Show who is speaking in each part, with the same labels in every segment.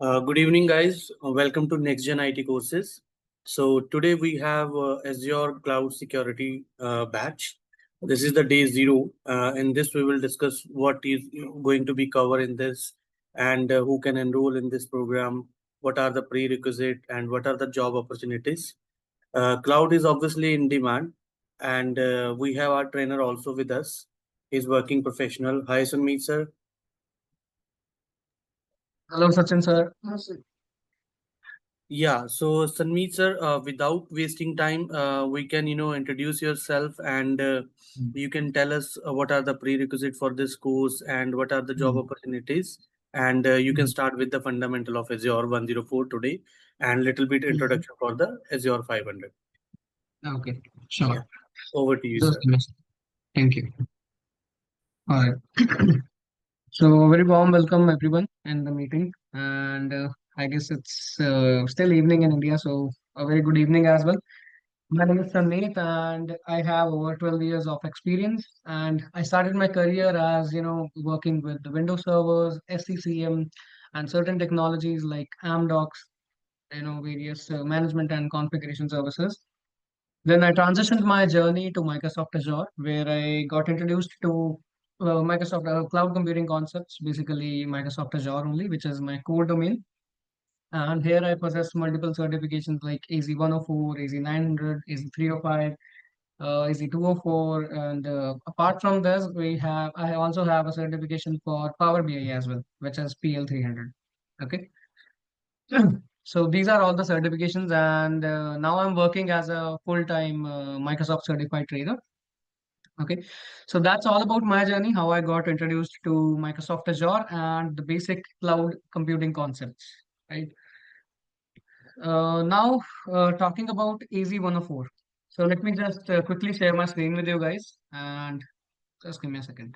Speaker 1: Good evening, guys. Welcome to NextGen IT Courses. So today we have Azure Cloud Security batch. This is the day zero. In this, we will discuss what is going to be covered in this, and who can enroll in this program. What are the prerequisite and what are the job opportunities? Cloud is obviously in demand, and we have our trainer also with us. He's working professional. Hi, Sanmeet sir.
Speaker 2: Hello, Sachin sir. Yes, sir.
Speaker 1: Yeah, so Sanmeet sir, without wasting time, we can introduce yourself and
Speaker 2: Mm,
Speaker 1: you can tell us what are the prerequisite for this course and what are the job
Speaker 2: mm,
Speaker 1: opportunities. And you can
Speaker 2: mm.
Speaker 1: start with the fundamental of Azure 104 today and little bit
Speaker 2: Mhm.
Speaker 1: introduction for the Azure 500.
Speaker 2: Okay,
Speaker 1: Yeah,
Speaker 2: sure.
Speaker 1: over to you,
Speaker 2: Just
Speaker 1: sir.
Speaker 2: a minute. Thank you. All right. So, very warm welcome everyone in the meeting. And I guess it's still evening in India, so a very good evening as well. My name is Sandeep, and I have over 12 years of experience. And I started my career as, working with the Windows servers, SCCM, and certain technologies like Amdocs, various management and configuration services. Then I transitioned my journey to Microsoft Azure, where I got introduced to Microsoft cloud computing concepts, basically Microsoft Azure only, which is my core domain. And here I possess multiple certifications like AZ-104, AZ-900, AZ-305, AZ-204, and apart from this, I also have a certification for Power BI as well, which is PL300. Okay. So these are all the certifications, and now I'm working as a full-time Microsoft certified trainer. Okay, so that's all about my journey, how I got introduced to Microsoft Azure and the basic cloud computing concepts. Right now, talking about AZ-104. So let me just quickly share my screen with you guys, and just give me a second.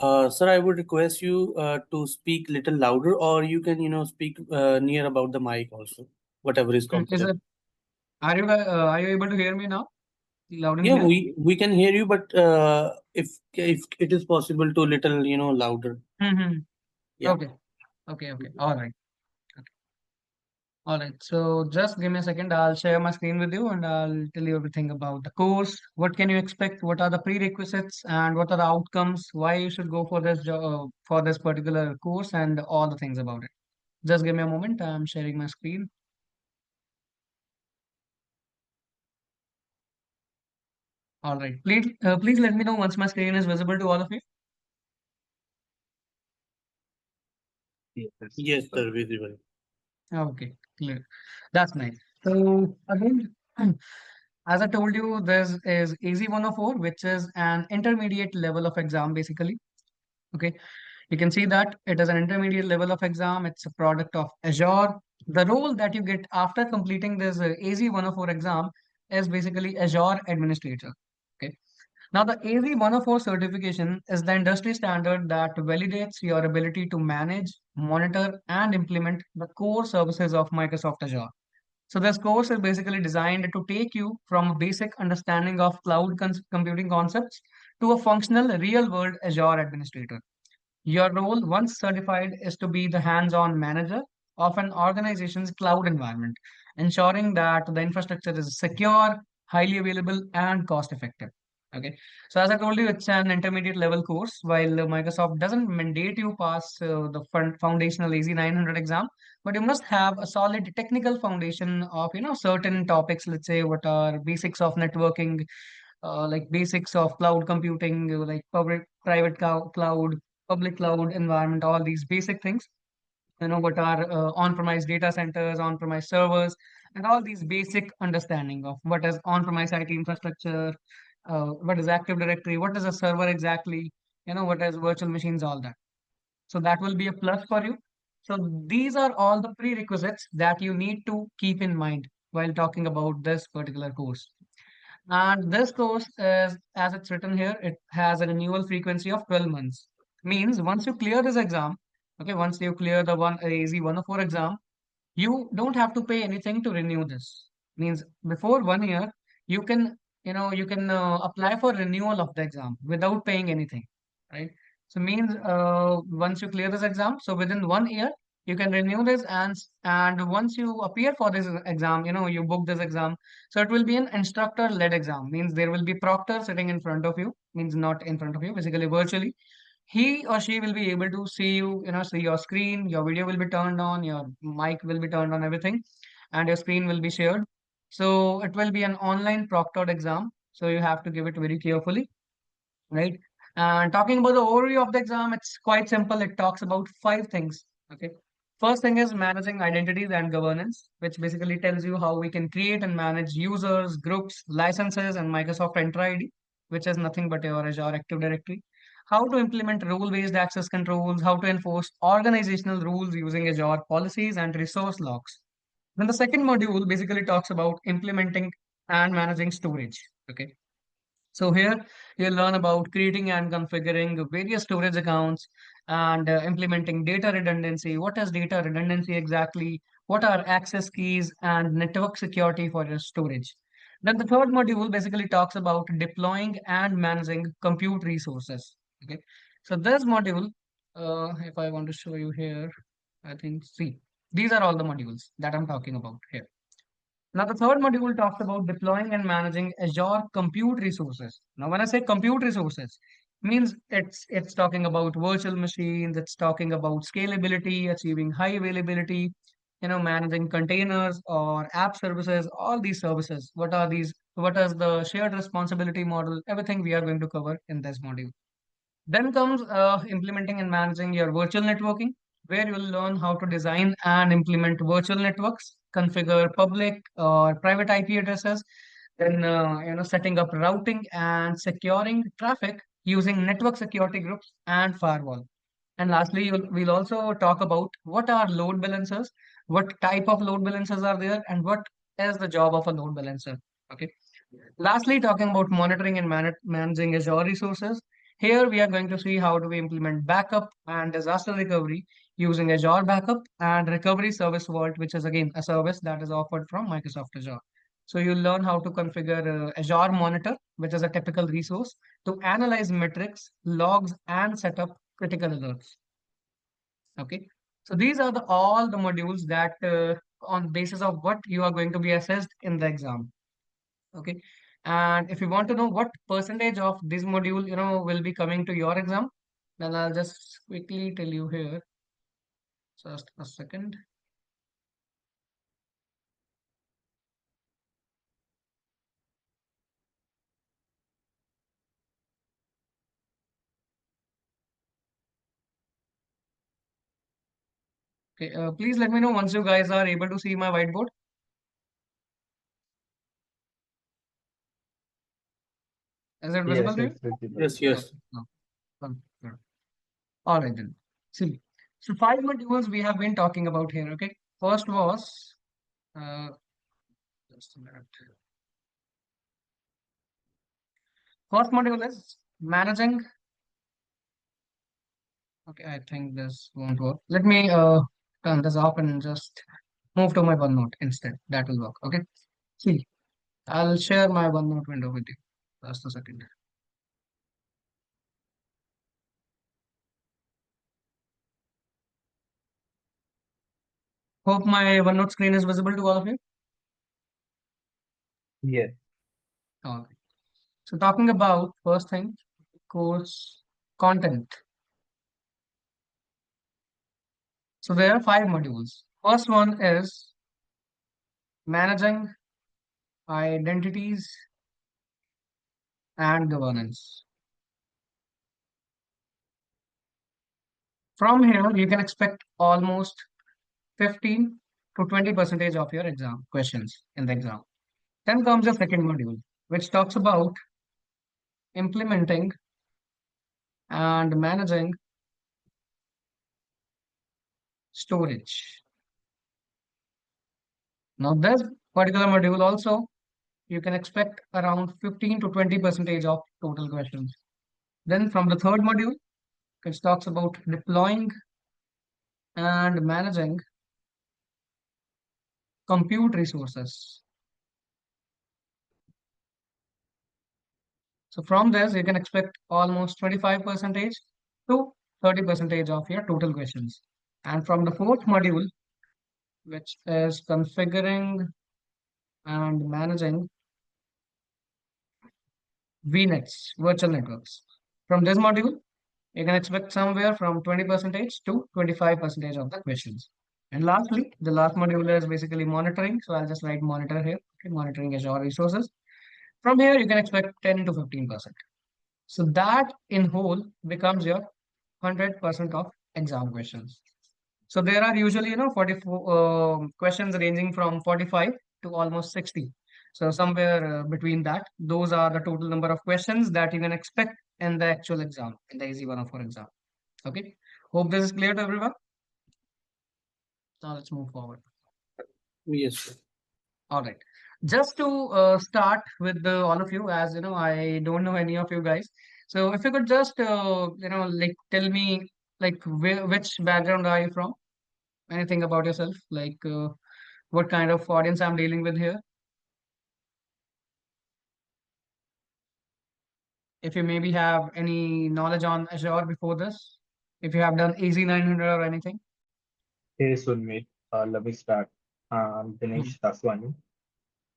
Speaker 1: Sir, I would request you to speak little louder or you can, speak near about the mic also, whatever is
Speaker 2: Is
Speaker 1: comfortable.
Speaker 2: it? Are you able to hear me now, loud and
Speaker 1: Yeah,
Speaker 2: clear?
Speaker 1: we can hear you, but if it is possible to little louder.
Speaker 2: Mm-hmm.
Speaker 1: Yeah.
Speaker 2: Okay, okay. All right. All right, so just give me a second. I'll share my screen with you and I'll tell you everything about the course. What can you expect? What are the prerequisites and what are the outcomes? Why you should go for for this particular course and all the things about it. Just give me a moment. I'm sharing my screen. All right, please let me know once my screen is visible to all of you.
Speaker 1: Yes, sir, visible.
Speaker 2: Okay, clear. That's nice. So again, as I told you, this is AZ-104, which is an intermediate level of exam basically. Okay. You can see that it is an intermediate level of exam. It's a product of Azure. The role that you get after completing this AZ-104 exam is basically Azure Administrator. Okay. Now, the AZ-104 certification is the industry standard that validates your ability to manage, monitor, and implement the core services of Microsoft Azure. So this course is basically designed to take you from a basic understanding of computing concepts to a functional real-world Azure administrator. Your role, once certified, is to be the hands-on manager of an organization's cloud environment, ensuring that the infrastructure is secure, highly available, and cost-effective. Okay, so as I told you, it's an intermediate level course. While Microsoft doesn't mandate you pass the foundational AZ-900 exam, but you must have a solid technical foundation of certain topics. Let's say what are basics of networking, like basics of cloud computing, like private cloud, public cloud environment, all these basic things. What are on-premise data centers, on-premise servers, and all these basic understanding of what is on-premise IT infrastructure, what is Active Directory, what is a server exactly, what is virtual machines, all that. So that will be a plus for you. So these are all the prerequisites that you need to keep in mind while talking about this particular course. And this course is, as it's written here, it has a renewal frequency of 12 months. Means once you clear this exam, okay, once you clear the one AZ-104 exam, you don't have to pay anything to renew this. Means before 1 year, you can apply for renewal of the exam without paying anything, right? So means once you clear this exam, so within 1 year, You can renew this, and once you appear for this exam, you book this exam. So it will be an instructor-led exam. Means there will be proctor sitting in front of you. Means not in front of you, basically virtually. He or she will be able to see you, see your screen, your video will be turned on, your mic will be turned on, everything, and your screen will be shared. So it will be an online proctored exam. So you have to give it very carefully, right? And talking about the overview of the exam, it's quite simple. It talks about five things. Okay. First thing is managing identities and governance, which basically tells you how we can create and manage users, groups, licenses, and Microsoft Entra ID, which is nothing but your Azure Active Directory. How to implement role-based access controls, how to enforce organizational rules using Azure policies and resource logs. Then the second module basically talks about implementing and managing storage. Okay. So here you'll learn about creating and configuring various storage accounts and implementing data redundancy. What is data redundancy exactly? What are access keys and network security for your storage? Then the third module basically talks about deploying and managing compute resources. Okay. So this module, if I want to show you here, I think, see, these are all the modules that I'm talking about here. Now, the third module talks about deploying and managing Azure compute resources. Now, when I say compute resources, means it's talking about virtual machines, it's talking about scalability, achieving high availability, managing containers or app services, all these services. What are these? What is the shared responsibility model? Everything we are going to cover in this module. Then comes implementing and managing your virtual networking, where you will learn how to design and implement virtual networks, configure public or private IP addresses, then setting up routing and securing traffic using network security groups and firewall. And lastly, we'll also talk about what are load balancers, what type of load balancers are there, and what is the job of a load balancer. Okay. Lastly, talking about monitoring and managing Azure resources. Here we are going to see how do we implement backup and disaster recovery using Azure Backup and Recovery Service Vault, which is again a service that is offered from Microsoft Azure. So you'll learn how to configure Azure Monitor, which is a typical resource to analyze metrics, logs, and set up critical alerts. Okay. So these are all the modules that on basis of what you are going to be assessed in the exam. Okay. And if you want to know what percentage of this module, will be coming to your exam, then I'll just quickly tell you here. Just a second. Okay. Please let me know once you guys are able to see my whiteboard. Is it visible
Speaker 3: Yes,
Speaker 2: to you?
Speaker 3: it's visible.
Speaker 1: Yes,
Speaker 2: Okay.
Speaker 1: yes.
Speaker 2: No. Good. All right then. See. So five modules we have been talking about here. Okay. First was uh, just a minute. First module is managing. Okay, I think this won't work. Let me turn this off and just move to my OneNote instead. That will work. Okay. See, I'll share my OneNote window with you. Just a second. Hope my OneNote screen is visible to all of you.
Speaker 3: Yes.
Speaker 2: Okay. So talking about first thing, course content. So there are five modules. First one is managing identities and governance. From here, you can expect almost 15 to 20 percentage of your exam questions in the exam. Then comes the second module, which talks about implementing and managing storage. Now, this particular module also, you can expect around 15 to 20 percentage of total questions. Then from the third module, which talks about deploying and managing compute resources. So from this, you can expect almost 25 percentage to 30 percentage of your total questions. And from the fourth module, which is configuring and managing VNets, virtual networks. From this module, you can expect somewhere from 20% to 25% of the questions. And lastly, the last module is basically monitoring. So I'll just write monitor here. Okay, monitoring Azure resources. From here, you can expect 10 to 15%. So that in whole becomes your 100% of exam questions. So there are usually, 44 questions ranging from 45 to almost 60. So somewhere between that, those are the total number of questions that you can expect in the actual exam, in the AZ-104 exam. Okay. Hope this is clear to everyone. Now let's move forward.
Speaker 1: Yes, sir.
Speaker 2: All right. Just to start with all of you, as you know, I don't know any of you guys. So if you could just, like tell me, like which background are you from? Anything about yourself? Like what kind of audience I'm dealing with here? If you maybe have any knowledge on Azure before this, if you have done AZ-900 or anything.
Speaker 3: Hey Sunmeet, let me start. I'm
Speaker 2: Hmm.
Speaker 3: Dinesh Daswani.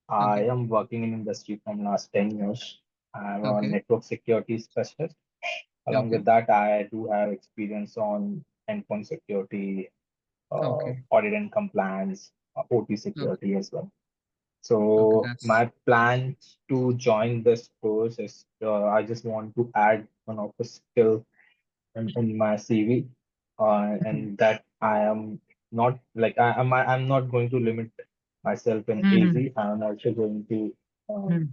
Speaker 3: I
Speaker 2: Okay.
Speaker 3: am working in industry from last 10 years. I'm a
Speaker 2: Okay.
Speaker 3: network security specialist. Along
Speaker 2: Okay.
Speaker 3: with that, I do have experience on endpoint security,
Speaker 2: Okay.
Speaker 3: audit and compliance, OT
Speaker 2: Okay.
Speaker 3: security as well.
Speaker 2: Okay.
Speaker 3: So
Speaker 2: That's.
Speaker 3: my plan to join this course is I just want to add one of the skill in my CV,
Speaker 2: Mhm.
Speaker 3: and that I am not like I'm not going to limit myself in
Speaker 2: Mhm.
Speaker 3: AZ. I'm also going to
Speaker 2: Mhm.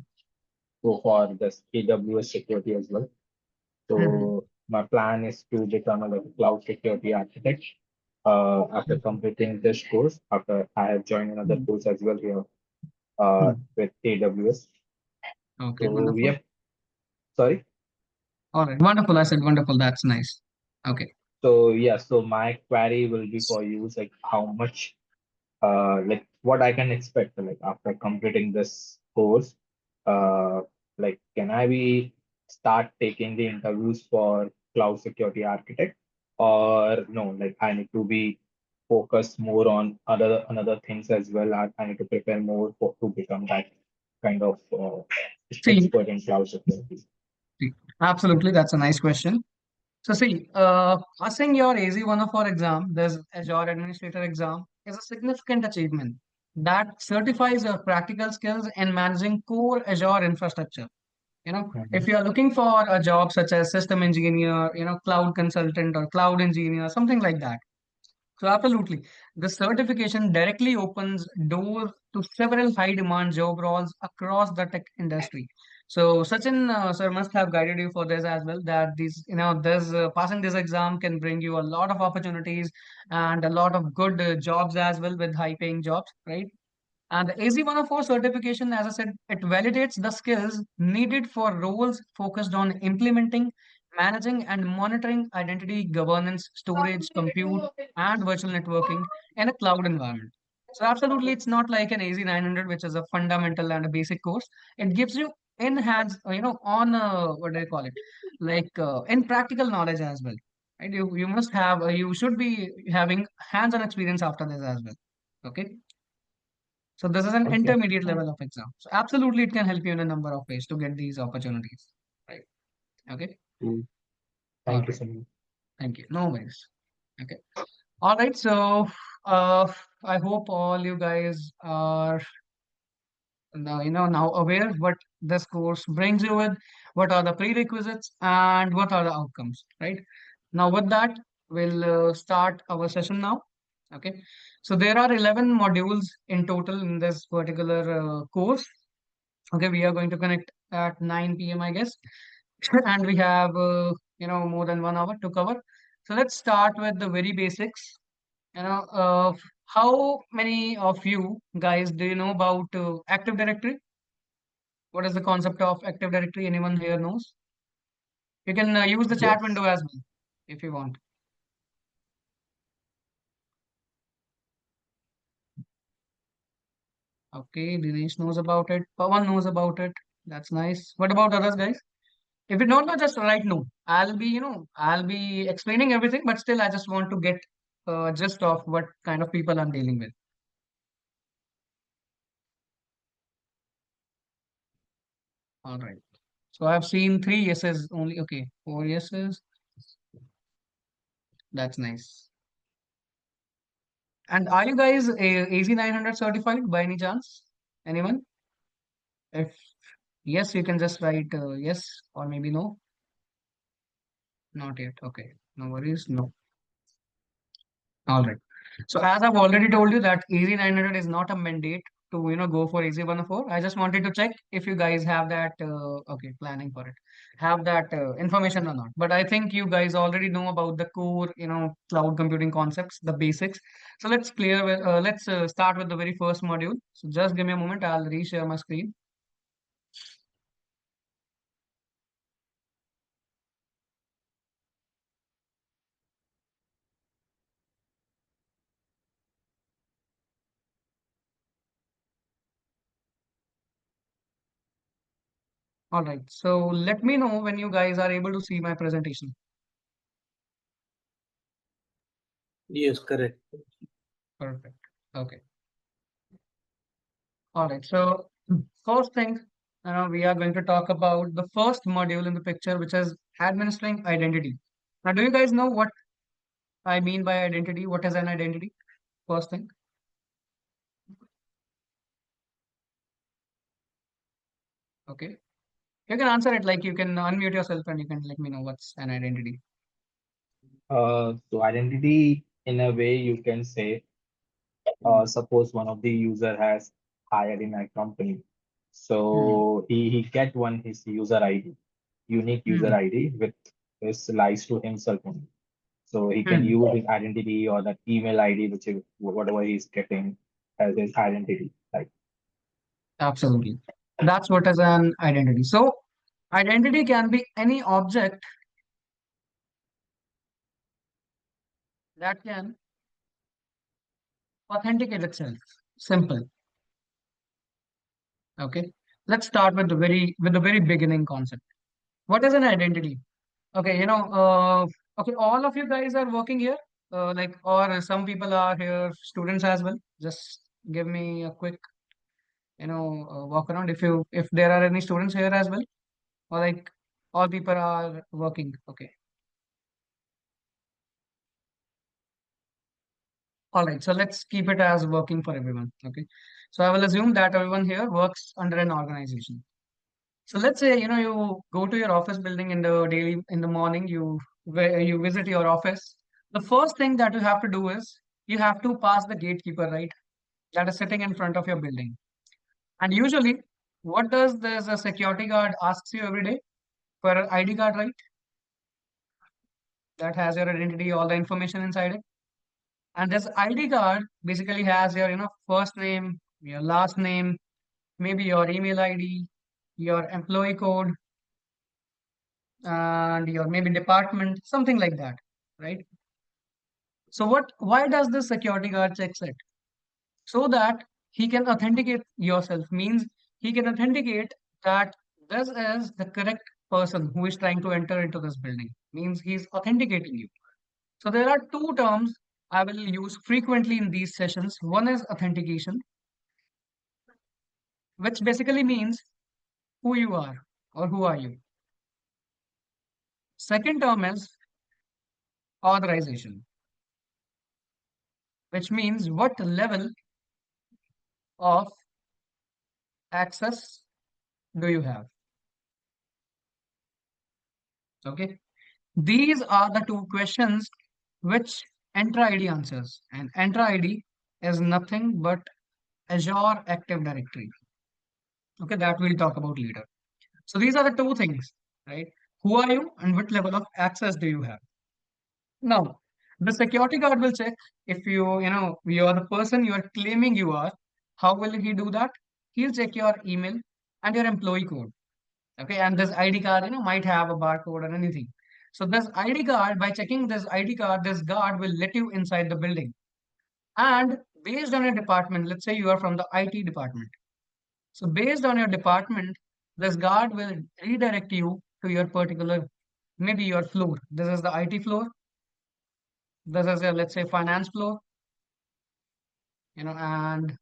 Speaker 3: go for this AWS security as well.
Speaker 2: Mhm.
Speaker 3: So my plan is to become a like, cloud security architect after completing this course. After I have joined another
Speaker 2: Mhm.
Speaker 3: course as well here
Speaker 2: Mhm.
Speaker 3: with AWS.
Speaker 2: Okay.
Speaker 3: So we
Speaker 2: Wonderful.
Speaker 3: have sorry.
Speaker 2: All right. Wonderful. I said wonderful. That's nice. Okay.
Speaker 3: So yeah, so my query will be for you, like how much like what I can expect like after completing this course. Uh, like can I be start taking the interviews for cloud security architect or no? Like I need to be focused more on other another things as well. I need to prepare more for, to become that kind of
Speaker 2: See,
Speaker 3: expert in cloud security.
Speaker 2: see, absolutely. That's a nice question. So see, passing your AZ-104 exam, this Azure Administrator exam, is a significant achievement that certifies your practical skills in managing core Azure infrastructure. If
Speaker 3: Mhm.
Speaker 2: you are looking for a job such as system engineer, cloud consultant or cloud engineer, something like that. So absolutely, the certification directly opens doors to several high-demand job roles across the tech industry. So Sachin, sir must have guided you for this as well. That these, this passing this exam can bring you a lot of opportunities and a lot of good jobs as well with high-paying jobs, right? And the AZ-104 certification, as I said, it validates the skills needed for roles focused on implementing, managing, and monitoring identity governance, storage, compute, and virtual networking in a cloud environment. So absolutely, it's not like an AZ-900, which is a fundamental and a basic course. It gives you in hands, on what do I call it, like in practical knowledge as well. Right? You must have, you should be having hands-on experience after this as well. Okay. So this is an
Speaker 3: Okay.
Speaker 2: intermediate level of exam. So absolutely, it can help you in a number of ways to get these opportunities. Right. Okay.
Speaker 3: Cool.
Speaker 2: All
Speaker 3: Thank you
Speaker 2: right.
Speaker 3: so much.
Speaker 2: Thank you. No worries. Okay. All right. So uh, I hope all you guys are now aware what this course brings you with, what are the prerequisites, and what are the outcomes. Right. Now with that, we'll start our session now. Okay. So there are 11 modules in total in this particular course. Okay, we are going to connect at 9 p.m., I guess. And we have, more than 1 hour to cover. So let's start with the very basics. You know, uh, how many of you guys do you know about Active Directory? What is the concept of Active Directory? Anyone here knows? You can use the chat
Speaker 3: Yes.
Speaker 2: window as well if you want. Okay, Dinesh knows about it. Pawan knows about it. That's nice. What about others, guys? If you don't know, just write no. I'll be explaining everything, but still, I just want to get gist of what kind of people I'm dealing with. All right. So I've seen 3 yeses only. Okay, 4 yeses. That's nice. And are you guys AZ-900 certified by any chance? Anyone? If yes, you can just write yes or maybe no. Not yet. Okay. No worries. No. All right. So as I've already told you that AZ-900 is not a mandate to go for AZ-104. I just wanted to check if you guys have that okay, planning for it, have that information or not. But I think you guys already know about the core cloud computing concepts, the basics. So let's start with the very first module. So just give me a moment. I'll reshare my screen. All right. So let me know when you guys are able to see my presentation.
Speaker 1: Yes, correct.
Speaker 2: Perfect. Okay. All right. So first thing, we are going to talk about the first module in the picture, which is administering identity. Now, do you guys know what I mean by identity? What is an identity? First thing. Okay. You can answer it like you can unmute yourself and you can let me know what's an identity.
Speaker 3: So identity, in a way, you can say, suppose one of the user has hired in a company.
Speaker 2: Hmm.
Speaker 3: So he get one his user ID, unique user
Speaker 2: Hmm.
Speaker 3: ID with his lies to himself only. So he can
Speaker 2: Hmm.
Speaker 3: use his identity or that email ID, which is whatever he's getting as his identity. Like
Speaker 2: Absolutely. That's what is an identity. So identity can be any object that can authenticate itself. Simple. Okay. Let's start with the very beginning concept. What is an identity? Okay, okay, all of you guys are working here, or some people are here, students as well. Just give me a quick, walk around if there are any students here as well, or like all people are working. Okay, all right. So let's keep it as working for everyone. Okay, so I will assume that everyone here works under an organization. So let's say you go to your office building in the morning. You visit your office. The first thing that you have to do is you have to pass the gatekeeper, right? That is sitting in front of your building. And usually, what does this a security guard asks you every day for an ID card, right? That has your identity, all the information inside it. And this ID card basically has your first name, your last name, maybe your email ID, your employee code, and your maybe department, something like that, right? So why does the security guard checks it? So that he can authenticate yourself, means he can authenticate that this is the correct person who is trying to enter into this building, means he's authenticating you. So there are two terms I will use frequently in these sessions. One is authentication, which basically means who you are or who are you. Second term is authorization, which means what level of access do you have? Okay. These are the two questions which Entra ID answers. And Entra ID is nothing but Azure Active Directory. Okay, that we'll talk about later. So these are the two things, right? Who are you and what level of access do you have? Now, the security guard will check if you are the person you are claiming you are. How will he do that? He'll check your email and your employee code. Okay, and this ID card, might have a barcode or anything. So this ID card, by checking this ID card, this guard will let you inside the building. And based on your department, let's say you are from the IT department. So based on your department, this guard will redirect you to your particular, maybe your floor. This is the IT floor. This is your, let's say, finance floor, and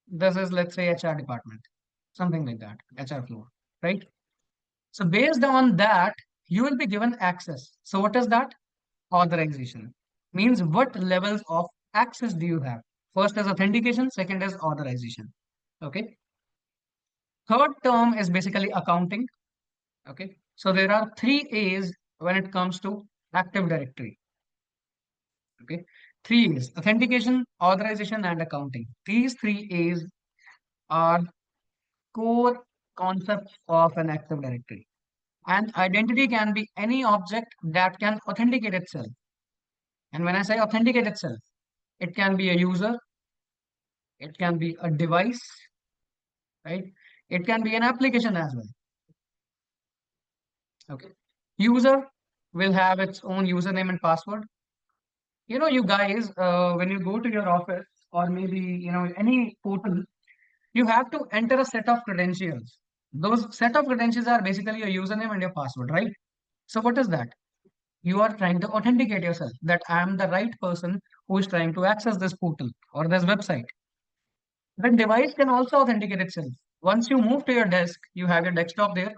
Speaker 2: this is, let's say, HR department, something like that, HR floor, right? So based on that, you will be given access. So what is that? Authorization. Means what levels of access do you have? First is authentication, second is authorization. Okay. Third term is basically accounting. Okay. So there are three A's when it comes to Active Directory. Okay. Three A's: authentication, authorization, and accounting. These three A's are core concepts of an Active Directory. And identity can be any object that can authenticate itself. And when I say authenticate itself, it can be a user, it can be a device, right? It can be an application as well. Okay. User will have its own username and password. You guys, when you go to your office or maybe, any portal, you have to enter a set of credentials. Those set of credentials are basically your username and your password, right? So what is that? You are trying to authenticate yourself that I am the right person who is trying to access this portal or this website. The device can also authenticate itself. Once you move to your desk, you have your desktop there.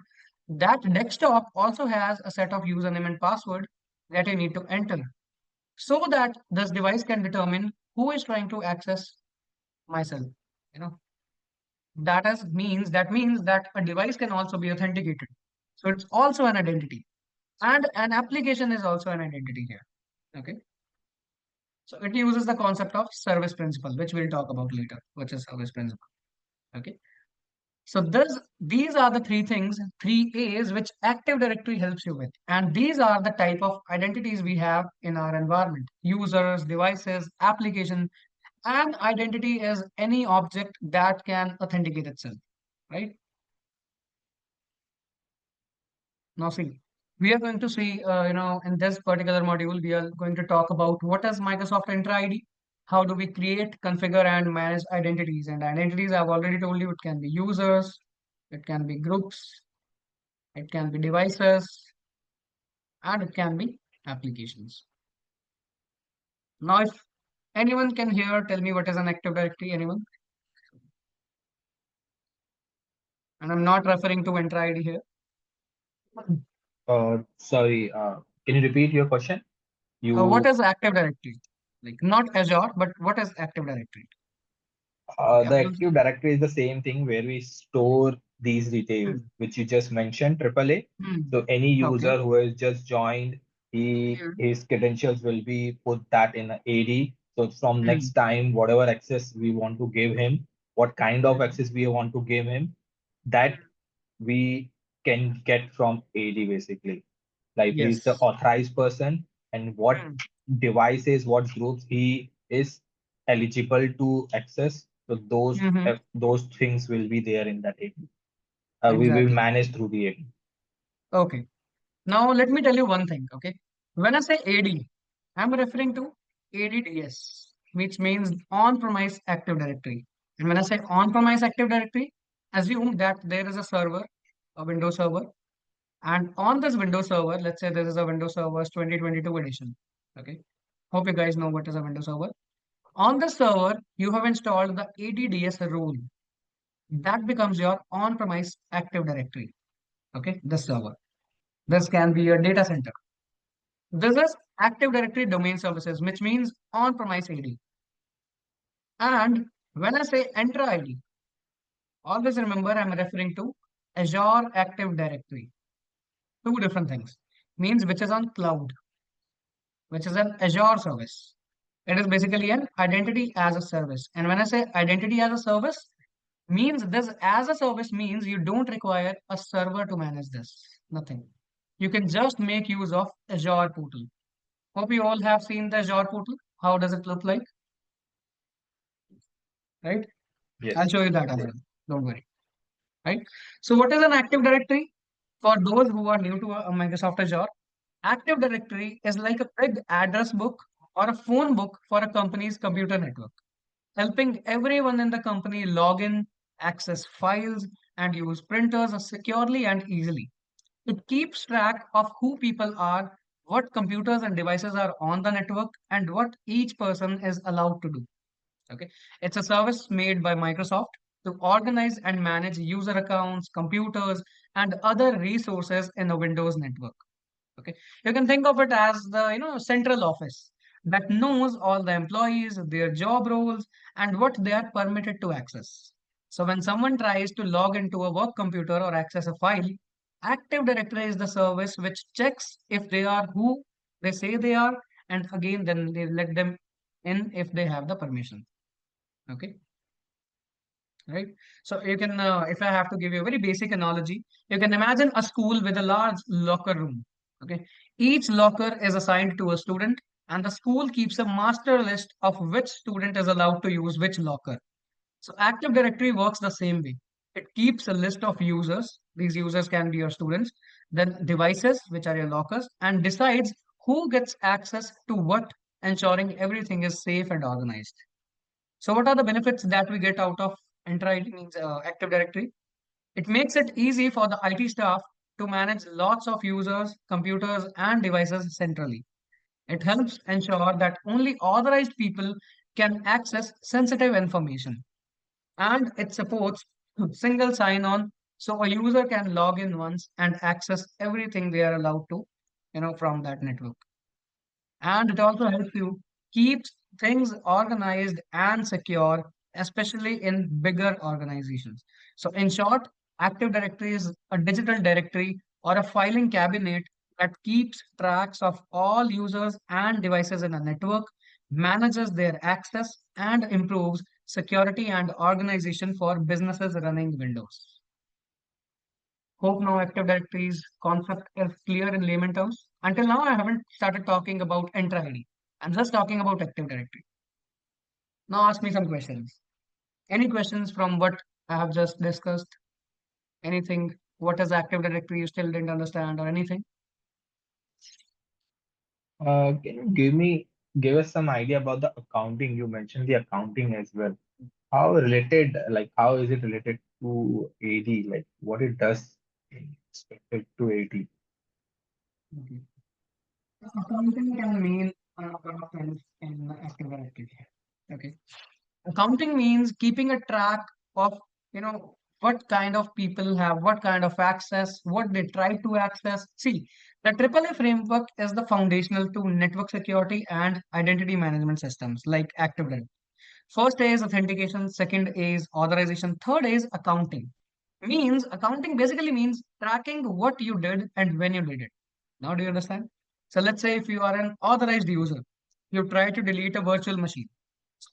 Speaker 2: That desktop also has a set of username and password that you need to enter so that this device can determine who is trying to access myself. You know, that means that a device can also be authenticated. So it's also an identity. And an application is also an identity here. Okay. So it uses the concept of service principle, which we'll talk about later, which is service principle. Okay. So these are the three things, three A's, which Active Directory helps you with. And these are the type of identities we have in our environment: users, devices, application, and identity is any object that can authenticate itself, right? Now see, we are going to see, in this particular module, we are going to talk about what is Microsoft Entra ID, how do we create, configure, and manage identities. And identities, I've already told you, it can be users, it can be groups, it can be devices, and it can be applications. Now, if anyone can here tell me what is an Active Directory, anyone? And I'm not referring to Entra ID here.
Speaker 3: Sorry, can you repeat your question?
Speaker 2: What
Speaker 3: You
Speaker 2: is Active Directory? Like not Azure, but what is Active Directory? Yeah,
Speaker 3: The
Speaker 2: because
Speaker 3: Active Directory is the same thing where we store these details,
Speaker 2: hmm,
Speaker 3: which you just mentioned, AAA.
Speaker 2: hmm,
Speaker 3: So any
Speaker 2: okay.
Speaker 3: user who has just joined,
Speaker 2: Hmm,
Speaker 3: his credentials will be put that in a AD. So from
Speaker 2: hmm,
Speaker 3: next time, whatever access we want to give him, what kind of
Speaker 2: hmm,
Speaker 3: access we want to give him, that we can get from AD basically. Like he's the
Speaker 2: yes.
Speaker 3: authorized person and what
Speaker 2: Hmm,
Speaker 3: devices, what groups he is eligible to access. So
Speaker 2: hmm,
Speaker 3: those things will be there in that API. We will
Speaker 2: exactly.
Speaker 3: manage through the API.
Speaker 2: Okay. Now let me tell you one thing. Okay. When I say AD, I'm referring to ADDS, which means on-premise Active Directory. And when I say on-premise Active Directory, assume that there is a server, a Windows server, and on this Windows server, let's say this is a Windows Server's 2022 edition. Okay. Hope you guys know what is a Windows server. On the server, you have installed the ADDS rule. That becomes your on-premise Active Directory. Okay, the server. This can be your data center. This is Active Directory Domain Services, which means on-premise AD. And when I say Entra ID, always remember I'm referring to Azure Active Directory. Two different things. Means which is on cloud, which is an Azure service. It is basically an identity as a service. And when I say identity as a service, means this as a service means you don't require a server to manage this. Nothing. You can just make use of Azure portal. Hope you all have seen the Azure portal. How does it look like? Right? I'll
Speaker 3: Yes.
Speaker 2: show you that as well. Don't worry. Right? So what is an Active Directory? For those who are new to Microsoft Azure, Active Directory is like a big address book or a phone book for a company's computer network, helping everyone in the company log in, access files, and use printers securely and easily. It keeps track of who people are, what computers and devices are on the network and what each person is allowed to do. Okay, it's a service made by Microsoft to organize and manage user accounts, computers, and other resources in a Windows network. Okay, you can think of it as the central office that knows all the employees, their job roles, and what they are permitted to access. So when someone tries to log into a work computer or access a file, Active Directory is the service which checks if they are who they say they are, and again then they let them in if they have the permission. Okay, right? So you can, if I have to give you a very basic analogy, you can imagine a school with a large locker room. Okay, each locker is assigned to a student, and the school keeps a master list of which student is allowed to use which locker. So Active Directory works the same way. It keeps a list of users. These users can be your students, then devices, which are your lockers, and decides who gets access to what, ensuring everything is safe and organized. So what are the benefits that we get out of Entra ID means Active Directory? It makes it easy for the IT staff to manage lots of users, computers, and devices centrally. It helps ensure that only authorized people can access sensitive information. And it supports single sign-on, so a user can log in once and access everything they are allowed to, from that network. And it also helps you keep things organized and secure, especially in bigger organizations. So in short, Active Directory is a digital directory or a filing cabinet that keeps tracks of all users and devices in a network, manages their access, and improves security and organization for businesses running Windows. Hope now Active Directory's concept is clear in layman terms. Until now, I haven't started talking about Entra ID. I'm just talking about Active Directory. Now ask me some questions. Any questions from what I have just discussed? Anything? What is Active Directory you still didn't understand or anything?
Speaker 3: Can you give us some idea about the accounting? You mentioned the accounting as well. How related, like how is it related to AD? Like what it does in respect to AD?
Speaker 2: Okay. Accounting can mean a number of things in Active Directory. Okay. Accounting means keeping a track of, what kind of people have what kind of access, what they try to access. See, the AAA framework is the foundational to network security and identity management systems like Active Directory. First A is authentication, second A is authorization, third A is accounting. Means accounting basically means tracking what you did and when you did it. Now, do you understand? So let's say if you are an authorized user, you try to delete a virtual machine.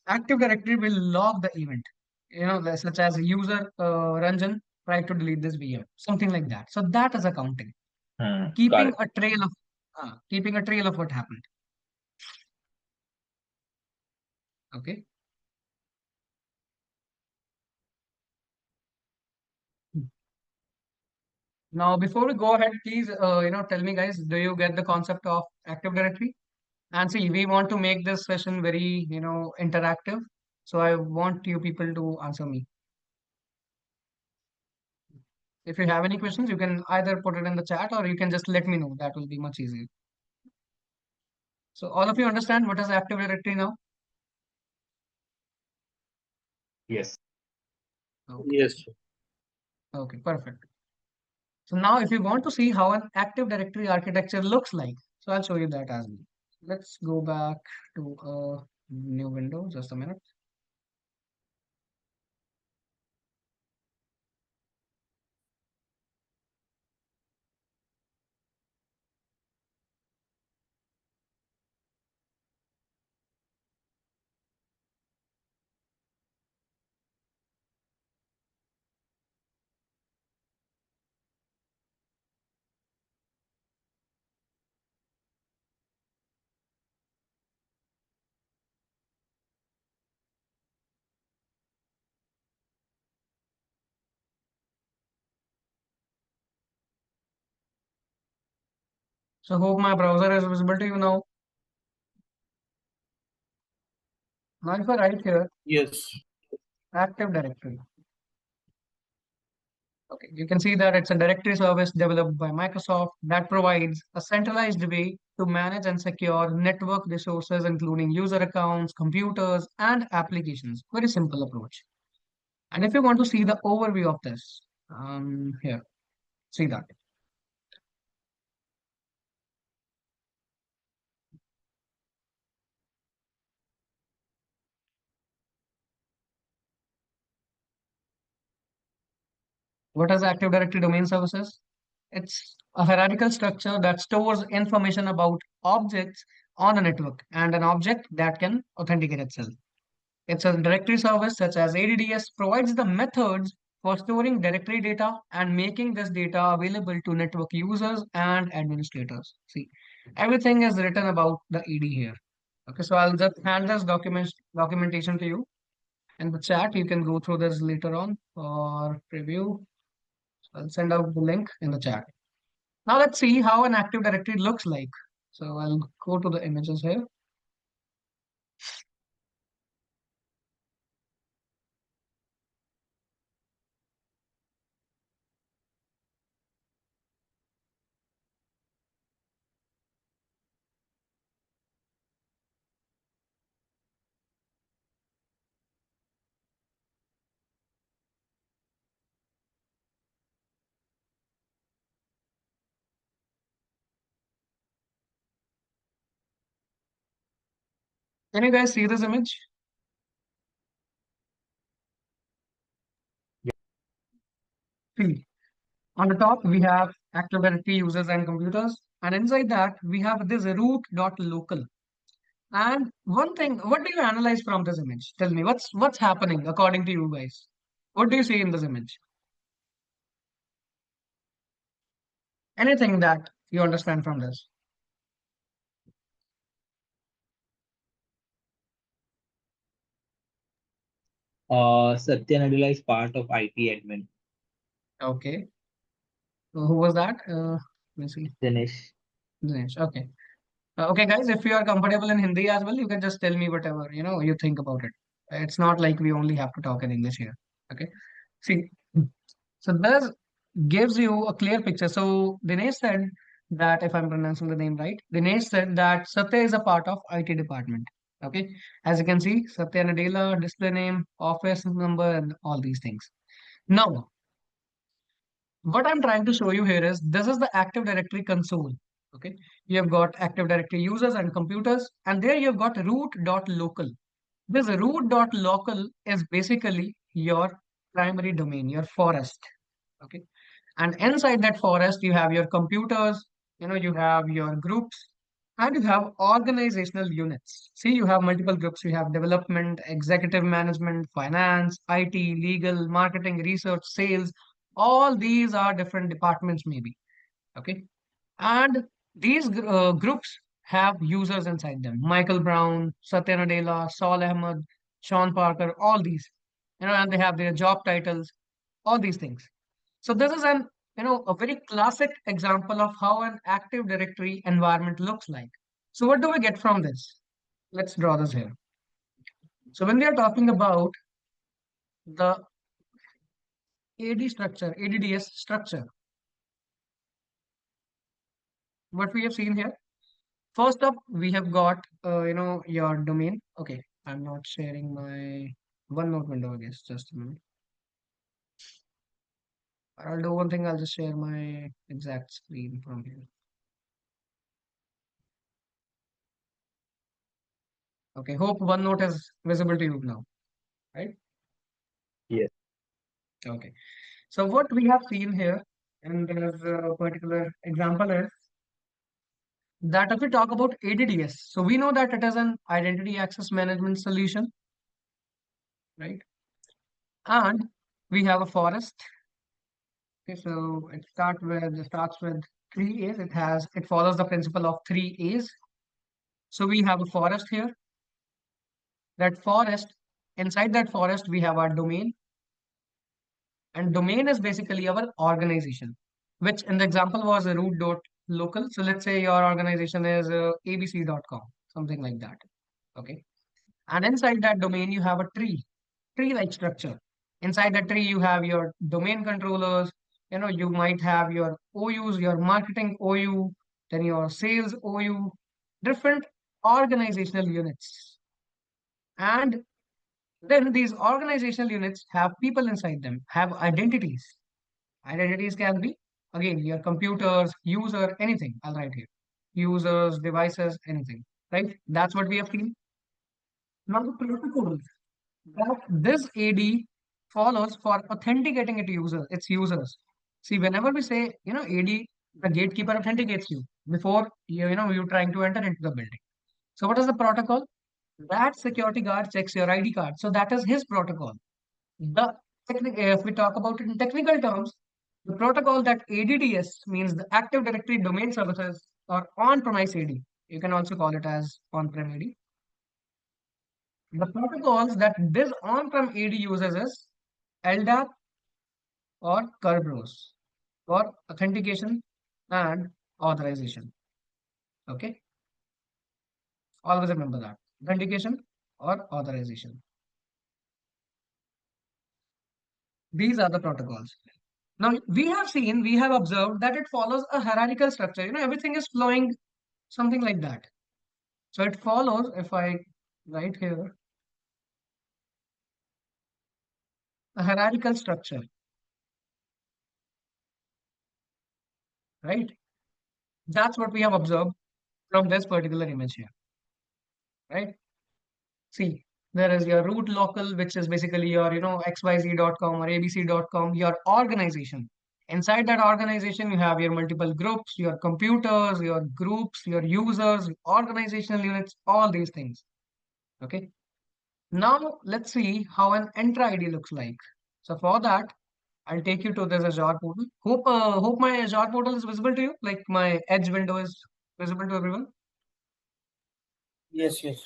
Speaker 2: Active Directory will log the event, such as user Ranjan tried to delete this VM, something like that. So that is accounting,
Speaker 3: Got
Speaker 2: keeping
Speaker 3: it.
Speaker 2: a trail of what happened. Okay. Now, before we go ahead, please, tell me, guys, do you get the concept of Active Directory? And see, we want to make this session very, interactive. So I want you people to answer me. If you have any questions, you can either put it in the chat or you can just let me know. That will be much easier. So all of you understand what is Active Directory now?
Speaker 3: Yes.
Speaker 2: Okay,
Speaker 1: Yes.
Speaker 2: okay, perfect. So now if you want to see how an Active Directory architecture looks like, so I'll show you that as well. Let's go back to a new window, just a minute. So hope my browser is visible to you now. Now if I write here,
Speaker 1: Yes.
Speaker 2: Active Directory. Okay, you can see that it's a directory service developed by Microsoft that provides a centralized way to manage and secure network resources, including user accounts, computers, and applications. Very simple approach. And if you want to see the overview of this, here, see that. What is Active Directory Domain Services? It's a hierarchical structure that stores information about objects on a network and an object that can authenticate itself. It's a directory service such as ADDS provides the methods for storing directory data and making this data available to network users and administrators. See, everything is written about the ED here. Okay, so I'll just hand this documentation to you in the chat. You can go through this later on or preview. I'll send out the link in the chat. Now let's see how an Active Directory looks like. So I'll go to the images here. Can you guys see this image? See, on the top, we have Active Directory users and computers. And inside that, we have this root.local. And one thing, what do you analyze from this image? Tell me, what's happening according to you guys? What do you see in this image? Anything that you understand from this?
Speaker 3: Satya Nadella is part of IT admin.
Speaker 2: Okay. So who was that? Let me see.
Speaker 3: Dinesh.
Speaker 2: Dinesh. Okay. Okay, guys, if you are comfortable in Hindi as well, you can just tell me whatever, you think about it. It's not like we only have to talk in English here. Okay. See, so this gives you a clear picture. So Dinesh said that, if I'm pronouncing the name right, Dinesh said that Satya is a part of IT department. Okay. As you can see, Satya Nadella, display name, office number, and all these things. Now, what I'm trying to show you here is this is the Active Directory console. Okay, you have got Active Directory users and computers, and there you've got root.local. This root.local is basically your primary domain, your forest. Okay, and inside that forest, you have your computers, you have your groups, and you have organizational units. See, you have multiple groups. You have development, executive management, finance, IT, legal, marketing, research, sales. All these are different departments, maybe. Okay. And these groups have users inside them. Michael Brown, Satya Nadella, Saul Ahmed, Sean Parker, all these. And they have their job titles, all these things. So this is a very classic example of how an Active Directory environment looks like. So what do we get from this? Let's draw this here. So when we are talking about the ADDS structure, what we have seen here, first up, we have got, your domain. Okay, I'm not sharing my OneNote window, I guess. Just a minute. I'll do one thing. I'll just share my exact screen from here. Okay, hope OneNote is visible to you now, right?
Speaker 3: Yes.
Speaker 2: Okay. So what we have seen here in this particular example is that if we talk about ADDS, so we know that it is an identity access management solution, right? And we have a forest. Okay, so it starts with three A's. It follows the principle of three A's. So we have a forest here. That forest, inside that forest, we have our domain. And domain is basically our organization, which in the example was a root.local. So let's say your organization is abc.com, something like that. Okay. And inside that domain, you have a tree-like structure. Inside that tree, you have your domain controllers, You might have your OUs, your marketing OU, then your sales OU, different organizational units. And then these organizational units have people inside them, have identities. Identities can be, again, your computers, user, anything. I'll write here. Users, devices, anything, right? That's what we have seen. Now the protocols that this AD follows for authenticating its users. See, whenever we say, AD, the gatekeeper authenticates you before you're trying to enter into the building. So what is the protocol? That security guard checks your ID card. So that is his protocol. If we talk about it in technical terms, the protocol that ADDS means the Active Directory Domain Services or on-premise AD. You can also call it as on-prem AD. The protocols that this on-prem AD uses is LDAP or Kerberos for authentication and authorization. Okay, always remember that authentication or authorization. These are the protocols. Now we have observed that it follows a hierarchical structure. Everything is flowing something like that. So it follows, if I write here, a hierarchical structure, right? That's what we have observed from this particular image here, right? See, there is your root local, which is basically your, xyz.com or abc.com, your organization. Inside that organization, you have your multiple groups, your computers, your groups, your users, organizational units, all these things. Okay. Now let's see how an Entra ID looks like. So for that, I'll take you to this Azure portal. Hope my Azure portal is visible to you, like my Edge window is visible to everyone.
Speaker 1: Yes, yes.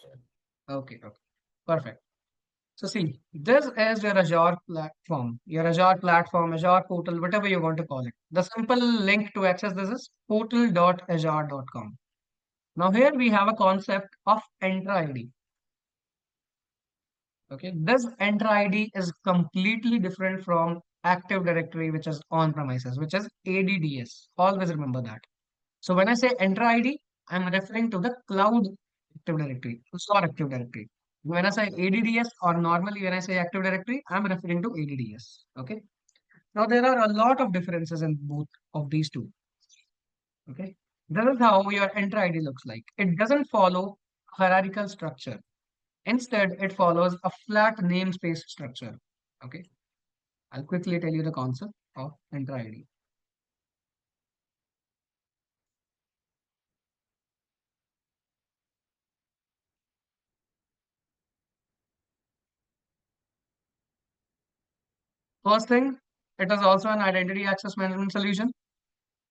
Speaker 2: Okay, okay, perfect. So see, this is your Azure platform, Azure portal, whatever you want to call it. The simple link to access this is portal.azure.com. Now here we have a concept of Entra ID. Okay, this Entra ID is completely different from Active Directory, which is on premises, which is ADDS. Always remember that. So when I say Entra ID, I'm referring to the cloud Active Directory, or Active Directory. When I say ADDS, or normally when I say Active Directory, I'm referring to ADDS. Okay. Now there are a lot of differences in both of these two. Okay. This is how your Entra ID looks like. It doesn't follow hierarchical structure. Instead, it follows a flat namespace structure. Okay. I'll quickly tell you the concept of Entra ID. First thing, it is also an identity access management solution.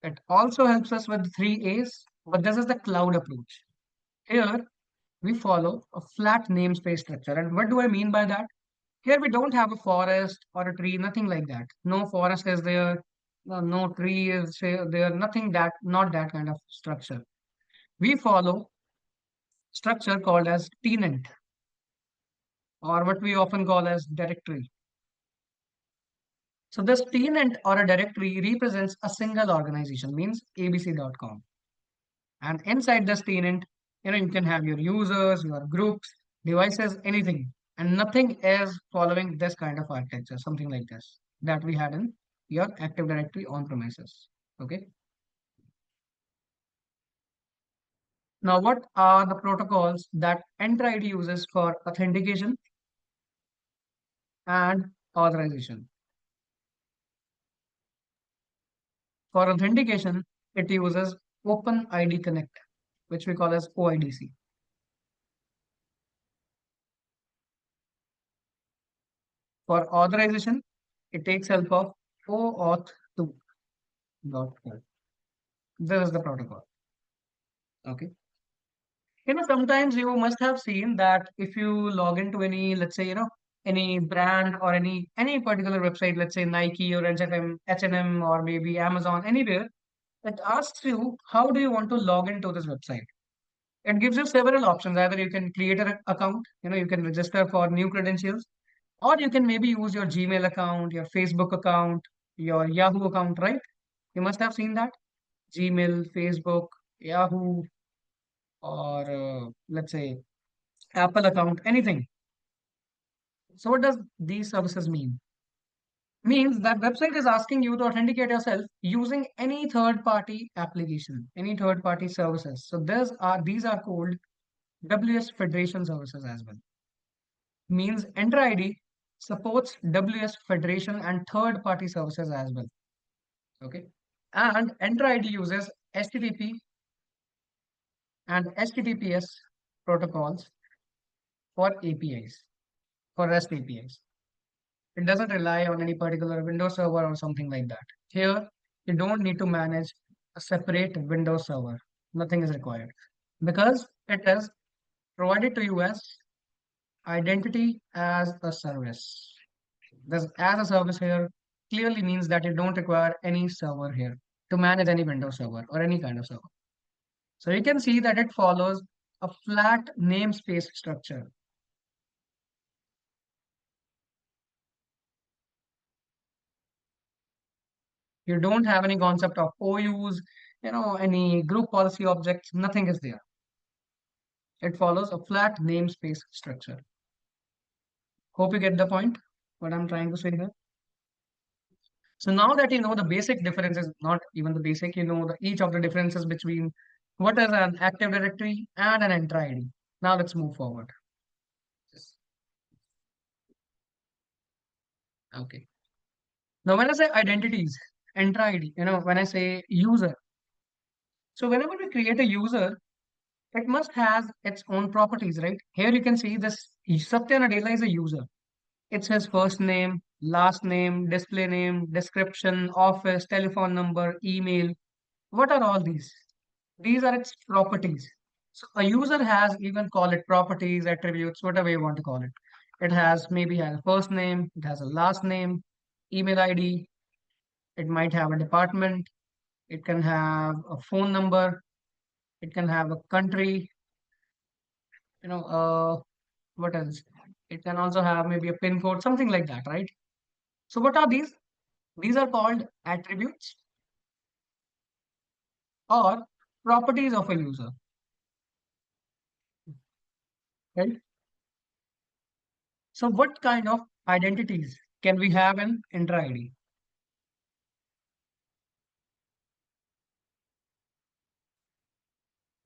Speaker 2: It also helps us with 3 A's, but this is the cloud approach. Here, we follow a flat namespace structure. And what do I mean by that? Here, we don't have a forest or a tree, nothing like that. No forest is there, no tree is there, nothing that, not that kind of structure. We follow structure called as tenant, or what we often call as directory. So this tenant or a directory represents a single organization, means abc.com. And inside this tenant, you can have your users, your groups, devices, anything. And nothing is following this kind of architecture, something like this, that we had in your Active Directory on premises. Okay. Now, what are the protocols that Entra ID uses for authentication and authorization? For authentication, it uses Open ID Connect, which we call as OIDC. For authorization, it takes help of OAuth2.org. This is the protocol. Okay. Sometimes you must have seen that if you log into any, let's say, any brand or any particular website, let's say Nike or H&M or maybe Amazon, anywhere, it asks you, how do you want to log into this website? It gives you several options. Either you can create an account, you can register for new credentials, or you can maybe use your Gmail account, your Facebook account, your Yahoo account, right? You must have seen that. Gmail, Facebook, Yahoo, or let's say Apple account, anything. So what does these services mean? Means that website is asking you to authenticate yourself using any third-party application, any third-party services. So these are called WS Federation services as well. Means Enter ID supports WS Federation and third-party services as well. Okay. And Enter ID uses HTTP and HTTPS protocols for APIs, for REST APIs. It doesn't rely on any particular Windows server or something like that. Here, you don't need to manage a separate Windows server. Nothing is required because it is provided to you as identity as a service. This as a service here clearly means that you don't require any server here to manage any Windows server or any kind of server. So you can see that it follows a flat namespace structure. You don't have any concept of OUs, any group policy objects, nothing is there. It follows a flat namespace structure. Hope you get the point, what I'm trying to say here. So now that you know the basic differences, not even the basic, each of the differences between what is an Active Directory and an Enter ID. Now let's move forward. Okay. Now when I say identities, Enter ID, when I say user. So whenever we create a user, it must has its own properties, right? Here you can see this Satya Nadella is a user. It's his first name, last name, display name, description, office, telephone number, email. What are all these? These are its properties. So a user has, even call it properties, attributes, whatever you want to call it. It has maybe has a first name, it has a last name, email ID, it might have a department, it can have a phone number, it can have a country, you know, what else? It can also have maybe a pin code, something like that, right? So what are these? These are called attributes or properties of a user, right? So what kind of identities can we have in Entra ID?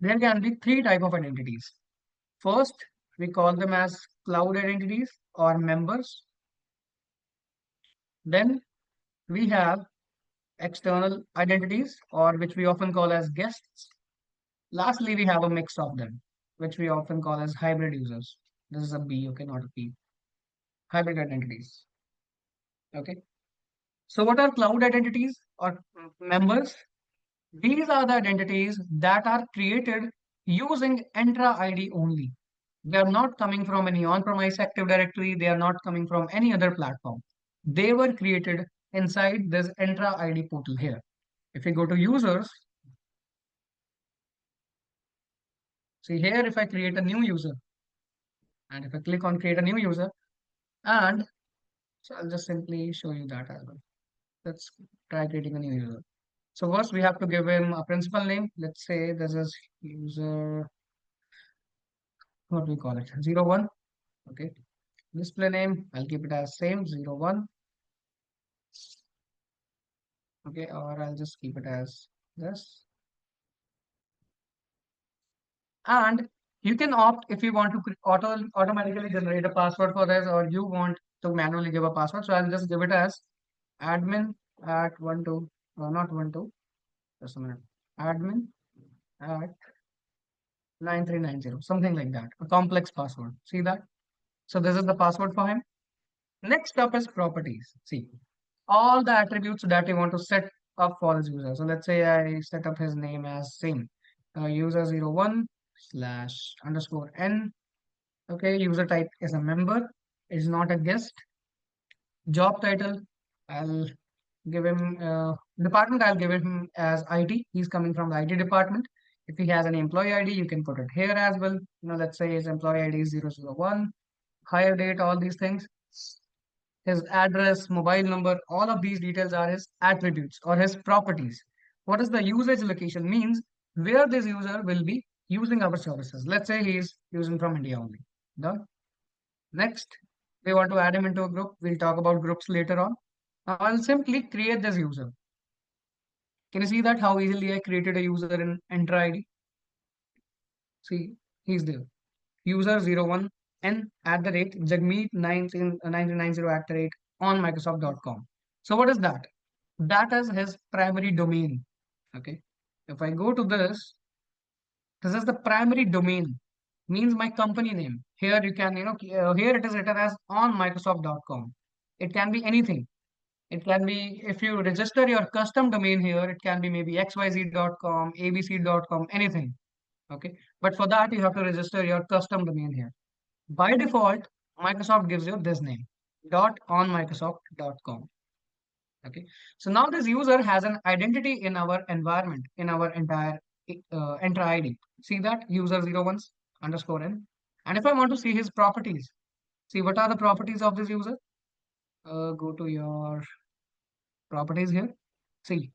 Speaker 2: There can be three type of identities. First, we call them as cloud identities or members. Then we have external identities or which we often call as guests. Lastly, we have a mix of them, which we often call as hybrid users. This is a B, okay, not a P. Hybrid identities. Okay. So what are cloud identities or members? These are the identities that are created using Entra ID only. They are not coming from any on-premise Active Directory. They are not coming from any other platform. They were created inside this Entra ID portal here. If we go to users, see here if I create a new user, and if I click on create a new user, and so I'll just simply show you that as well. Let's try creating a new user. So first we have to give him a principal name. Let's say this is user, what do we call it? 01. Okay. Display name, I'll keep it as same 01. Okay, or I'll just keep it as this. And you can opt if you want to automatically generate a password for this, or you want to manually give a password. So I'll just give it as admin at 12, not 12, just a minute. Admin at 9390, something like that. A complex password. See that? So this is the password for him. Next up is properties. See, all the attributes that you want to set up for his user. So let's say I set up his name as same user 01 slash underscore n. Okay, user type is a member, is not a guest. Job title, I'll give him department, I'll give him as IT. He's coming from the IT department. If he has an employee ID, you can put it here as well. Let's say his employee ID is 001, hire date, all these things. his address, mobile number, all of these details are his attributes or his properties. What is the usage location means where this user will be using our services. Let's say he is using from India only. Done. Next, we want to add him into a group. We'll talk about groups later on. Now I'll simply create this user. Can you see that how easily I created a user in Enter ID? See, he's there. User 01 n at the rate Jagmeet 1990 at the rate on Microsoft.com. So what is that? That is his primary domain. Okay. If I go to this is the primary domain, means my company name. Here you can, here it is written as on Microsoft.com. It can be anything. It can be, if you register your custom domain here, it can be maybe xyz.com, abc.com, anything. Okay. But for that, you have to register your custom domain here. By default, Microsoft gives you this name, .onmicrosoft.com. Okay. So now this user has an identity in our environment, in our entire enter ID. See that user 01s underscore n. And if I want to see his properties, see what are the properties of this user? Go to your properties here. See,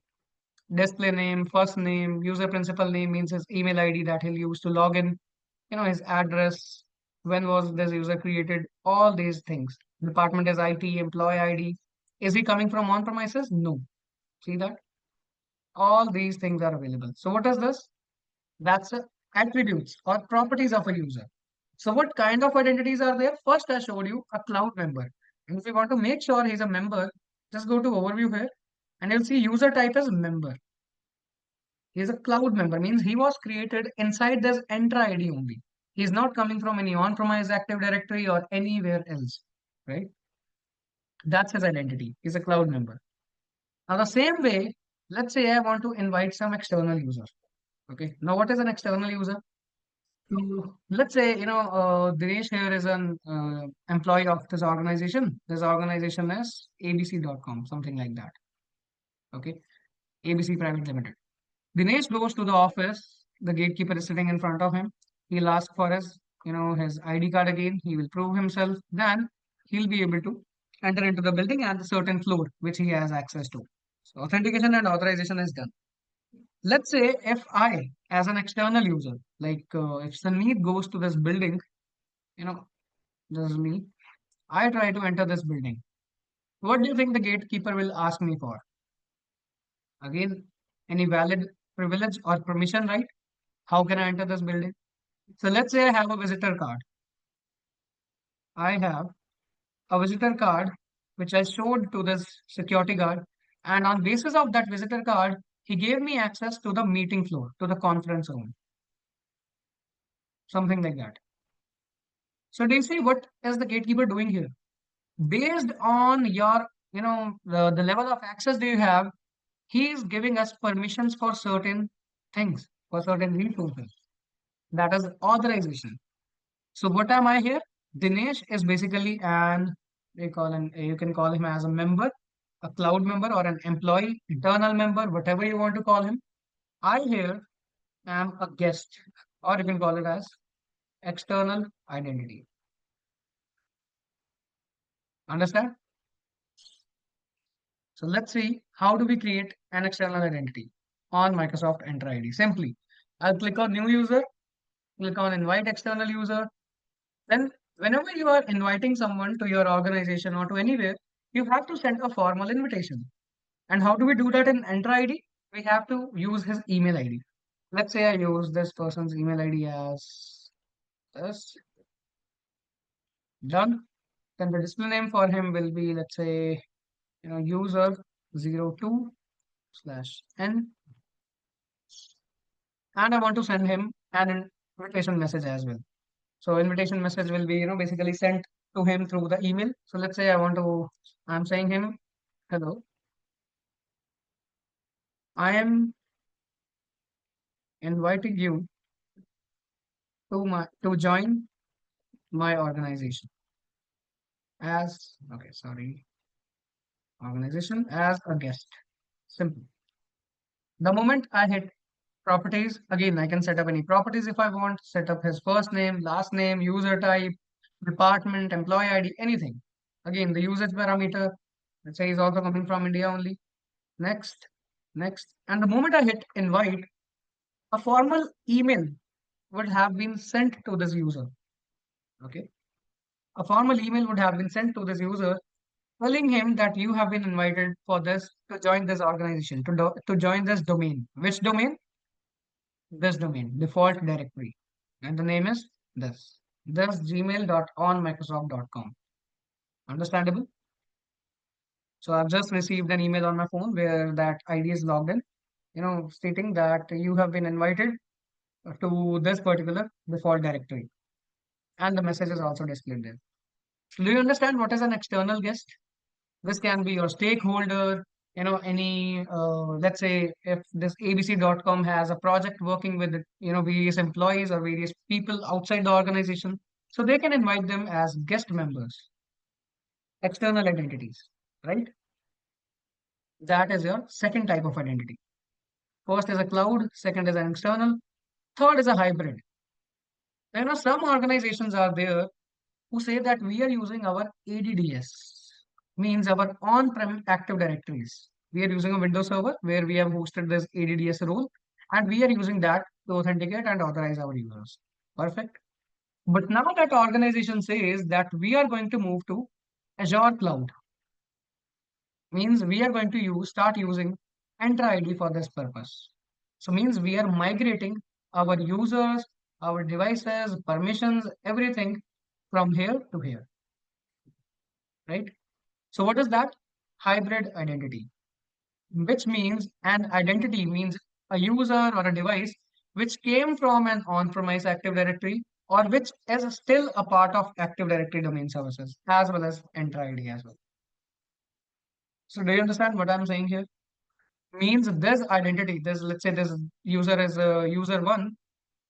Speaker 2: display name, first name, user principal name means his email ID that he'll use to log in, his address, when was this user created, all these things. Department is IT, employee ID. Is he coming from on-premises? No. See that? All these things are available. So what is this? That's attributes or properties of a user. So what kind of identities are there? First, I showed you a cloud member. And if you want to make sure he's a member, just go to overview here and you'll see user type as member. He's a cloud member, means he was created inside this Entra ID only. He's not coming from any on-premise Active Directory or anywhere else, right? That's his identity. He's a cloud member. Now, the same way, let's say I want to invite some external user. Okay. Now, what is an external user? So let's say, Dinesh here is an employee of this organization. This organization is abc.com, something like that. Okay. ABC Private Limited. Dinesh goes to the office. The gatekeeper is sitting in front of him. He'll ask for his ID card again. He will prove himself. Then he'll be able to enter into the building at a certain floor, which he has access to. So authentication and authorization is done. Let's say if I, as an external user, like if Sanmeet goes to this building, this is me. I try to enter this building. What do you think the gatekeeper will ask me for? Again, any valid privilege or permission, right? How can I enter this building? So let's say I have a visitor card. I have a visitor card which I showed to this security guard, and on basis of that visitor card, he gave me access to the meeting floor, to the conference room, something like that. So do you see what is the gatekeeper doing here? Based on your, the level of access do you have, he is giving us permissions for certain things, for certain resources. That is authorization. So what am I here? Dinesh is basically you can call him as a member, a cloud member or an employee, internal member, whatever you want to call him. I here am a guest, or you can call it as external identity. Understand? So let's see how do we create an external identity on Microsoft Enter ID. Simply, I'll click on new user, click on invite external user. Then whenever you are inviting someone to your organization or to anywhere, you have to send a formal invitation. And how do we do that in Enter ID? We have to use his email ID. Let's say I use this person's email ID as this. Done. Then the display name for him will be, let's say, user 02/n. And I want to send him an invitation message as well. So invitation message will be, basically sent to him through the email. So let's say I'm saying him, hello, I am inviting you to join my organization organization as a guest. Simple. The moment I hit properties, again, I can set up any properties if I want, set up his first name, last name, user type, department, employee ID, anything. Again, the usage parameter, let's say, is also coming from India only. Next, next. And the moment I hit invite, a formal email would have been sent to this user. Okay. A formal email would have been sent to this user telling him that you have been invited for this to join this organization, to join this domain. Which domain? This domain, default directory. And the name is this gmail.onmicrosoft.com. Understandable? So I've just received an email on my phone where that ID is logged in, stating that you have been invited to this particular default directory. And the message is also displayed there. So do you understand what is an external guest? This can be your stakeholder, any, let's say if this abc.com has a project working with, various employees or various people outside the organization. So they can invite them as guest members, external identities, right? That is your second type of identity. First is a cloud, second is an external, third is a hybrid. Some organizations are there who say that we are using our ADDS, means our on-prem Active Directories. We are using a Windows server where we have hosted this ADDS role, and we are using that to authenticate and authorize our users. Perfect. But now that organization says that we are going to move to Azure Cloud, means we are going to start using Entra ID for this purpose. So means we are migrating our users, our devices, permissions, everything from here to here, right? So what is that? Hybrid identity, which means an identity means a user or a device which came from an on-premise Active Directory or which is still a part of Active Directory domain services as well as Entra ID as well. So do you understand what I'm saying here? Means this identity, this, let's say this user is user one.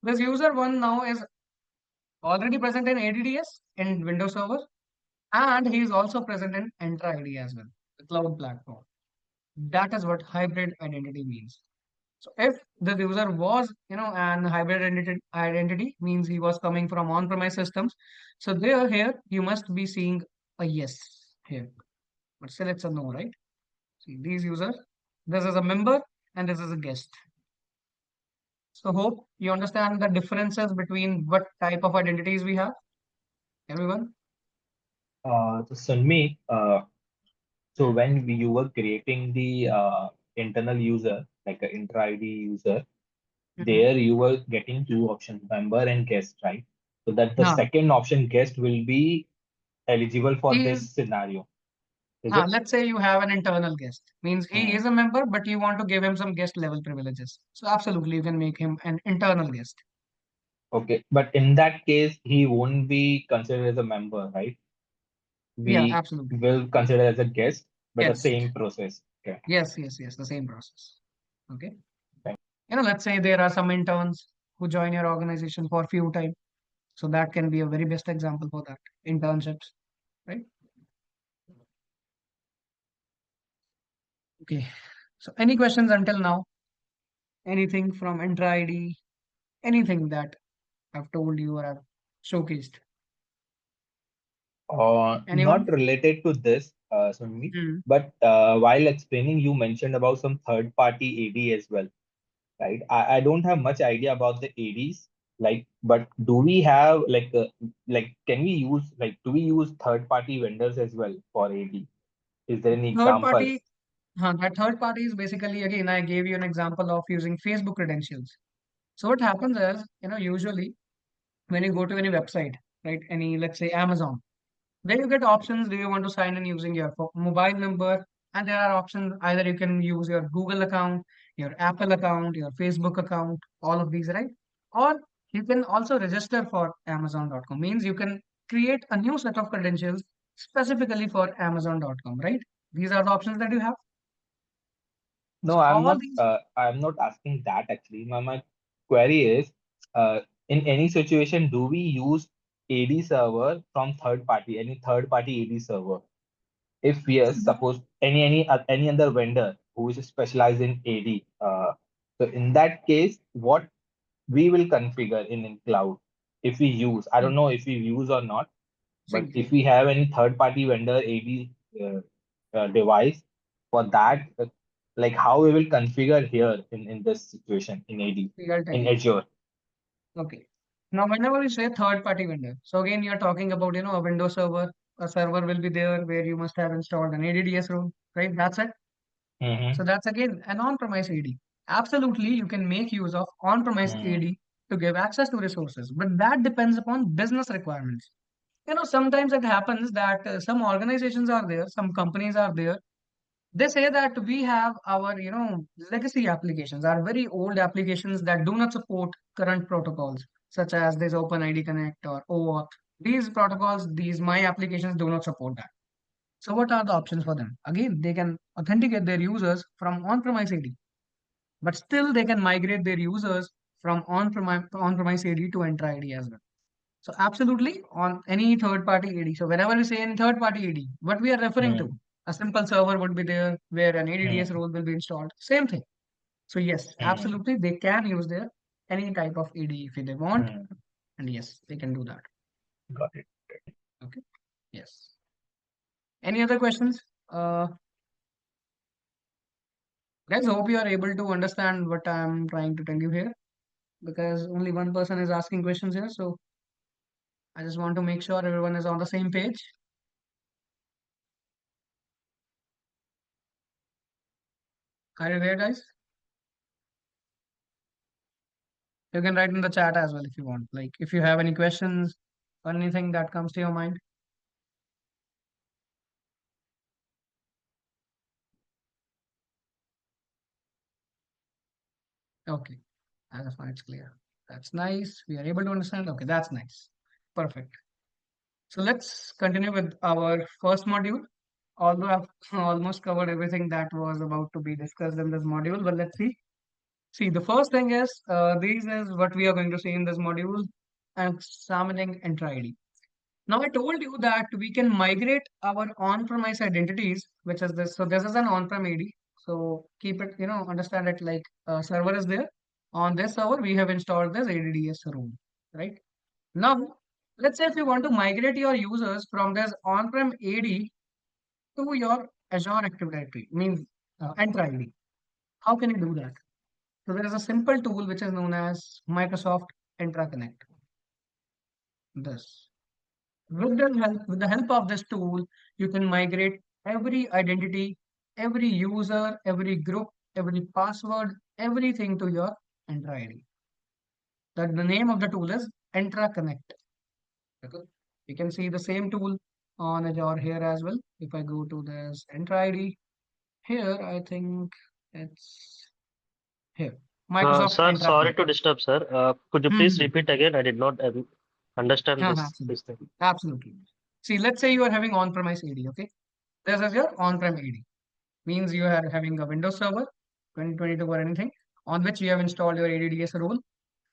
Speaker 2: This user one now is already present in ADDS in Windows Server, and he is also present in Entra ID as well, the cloud platform. That is what hybrid identity means. So if the user was, an hybrid identity means he was coming from on-premise systems. So there, here, you must be seeing a yes here, but still it's a no, right? See, these users, this is a member and this is a guest. So hope you understand the differences between what type of identities we have, everyone.
Speaker 3: So Sunmi, so when you were creating the internal user, like an intra ID user,
Speaker 2: Mm-hmm.
Speaker 3: there you were getting two options, member and guest, right? So that the
Speaker 2: Now,
Speaker 3: second option, guest, will be eligible for
Speaker 2: he is,
Speaker 3: this scenario, is it?
Speaker 2: let's say you have an internal guest, means he
Speaker 3: Hmm.
Speaker 2: is a member, but you want to give him some guest level privileges. So absolutely, you can make him an internal guest.
Speaker 3: Okay, but in that case, he won't be considered as a member, right?
Speaker 2: Yeah,
Speaker 3: We
Speaker 2: absolutely.
Speaker 3: will consider as a guest, but the
Speaker 2: Guest.
Speaker 3: same process. Okay.
Speaker 2: Yes, yes, yes, the same process. Okay.
Speaker 3: Thank-
Speaker 2: Let's say there are some interns who join your organization for a few time. So that can be a very best example for that. Internships, right? Okay. So any questions until now? Anything from Intra ID? Anything that I've told you or I've showcased?
Speaker 3: Not
Speaker 2: Anyone?
Speaker 3: related to this, Sunmi,
Speaker 2: Hmm.
Speaker 3: but while explaining, you mentioned about some third-party AD as well, right? I don't have much idea about the ADs, like, but do we have like can we use like do we use third-party vendors as well for AD? Is there any
Speaker 2: Third
Speaker 3: example?
Speaker 2: party, that third party is basically, again, I gave you an example of using Facebook credentials. So what happens is, usually when you go to any website, right? Any, let's say Amazon, then you get options. Do you want to sign in using your mobile number? And there are options. Either you can use your Google account, your Apple account, your Facebook account, all of these, right? Or you can also register for Amazon.com. Means you can create a new set of credentials specifically for Amazon.com, right? These are the options that you have.
Speaker 3: No,
Speaker 2: So all these,
Speaker 3: I'm not asking that actually. My query is, uh, in any situation, do we use AD server from third party, any third party AD server? If yes, suppose any other vendor who is specialized in AD, so in that case, what we will configure in cloud if we use, I don't know if we use or not, But
Speaker 2: See,
Speaker 3: if we have any third-party vendor AD device for that, like how we will configure here in this situation in AD
Speaker 2: see, I'll tell
Speaker 3: in
Speaker 2: you.
Speaker 3: Azure.
Speaker 2: Okay. Now, whenever we say third-party vendor, so again, you're talking about, a Windows server. A server will be there where you must have installed an ADDS role, right? That's it. So
Speaker 3: Mm-hmm.
Speaker 2: that's again an on-premise AD. Absolutely, you can make use of on-premise
Speaker 3: Mm-hmm.
Speaker 2: AD to give access to resources, but that depends upon business requirements. Sometimes it happens that some organizations are there, some companies are there. They say that we have our, legacy applications, our very old applications that do not support current protocols, such as this OpenID Connect or OAuth. These protocols, these my applications do not support that. So what are the options for them? Again, they can authenticate their users from on-premise AD, but still they can migrate their users from on-premise AD to Entra ID as well. So absolutely on any third-party AD. So whenever we say any third-party AD, what we are referring to, a simple server would be there where an ADDS
Speaker 3: Mm-hmm.
Speaker 2: role will be installed. Same thing. So yes,
Speaker 3: Mm-hmm.
Speaker 2: absolutely they can use their any type of AD if they want,
Speaker 3: Mm-hmm.
Speaker 2: and yes, they can do that.
Speaker 3: Got it.
Speaker 2: Okay. Yes. Any other questions? Guys, hope you are able to understand what I'm trying to tell you here because only one person is asking questions here. So I just want to make sure everyone is on the same page. Are you there, guys? You can write in the chat as well if you want. Like if you have any questions or anything that comes to your mind. Okay. As of now, it's clear. That's nice. We are able to understand. Okay, that's nice. Perfect. So let's continue with our first module. Although I've almost covered everything that was about to be discussed in this module, but let's see. See, the first thing is, this is what we are going to see in this module, examining Entra ID. Now, I told you that we can migrate our on-premise identities, which is this. So this is an on-prem AD. So keep it, understand it like a server is there. On this server, we have installed this ADDS rule, right? Now, let's say if you want to migrate your users from this on-prem AD to your Azure Active Directory, means Entra ID. How can you do that? So there is a simple tool which is known as Microsoft Entra Connect. This. With the help of this tool, you can migrate every identity, every user, every group, every password, everything to your Entra ID. That the name of the tool is Entra Connect. Okay. You can see the same tool on Azure here as well. If I go to this Entra ID, here I think it's here. Microsoft
Speaker 4: Sir,
Speaker 2: Entra
Speaker 4: sorry
Speaker 2: Connect.
Speaker 4: to disturb, sir. Could you please
Speaker 2: Hmm.
Speaker 4: repeat again? I did not understand
Speaker 2: Absolutely.
Speaker 4: this thing.
Speaker 2: Absolutely. See, let's say you are having on-premise AD, okay? This is your on-prem AD. Means you are having a Windows Server 2022 or anything on which you have installed your ADDS role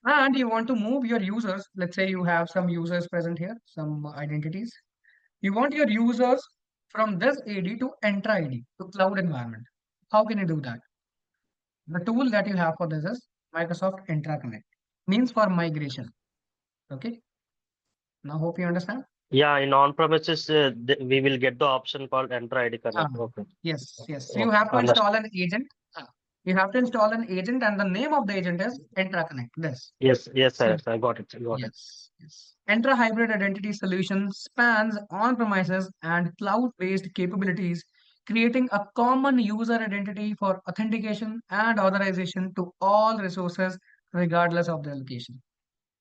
Speaker 2: and you want to move your users. Let's say you have some users present here, some identities. You want your users from this AD to Entra ID, to cloud environment. How can you do that? The tool that you have for this is Microsoft Entra Connect. Means for migration. Okay. Now hope you understand.
Speaker 4: Yeah, in on-premises, we will get the option called Enter ID
Speaker 2: Ah,
Speaker 4: Connect. Okay.
Speaker 2: yes, yes. So you
Speaker 4: Okay.
Speaker 2: have to
Speaker 4: Understand.
Speaker 2: install an agent. You have to install an agent, and the name of the agent is Entra Connect. This.
Speaker 4: Yes, yes, sir.
Speaker 2: See,
Speaker 4: Yes, I got it. I got it.
Speaker 2: yes, yes. Entra Hybrid Identity Solution spans on-premises and cloud-based capabilities, creating a common user identity for authentication and authorization to all resources, regardless of their location.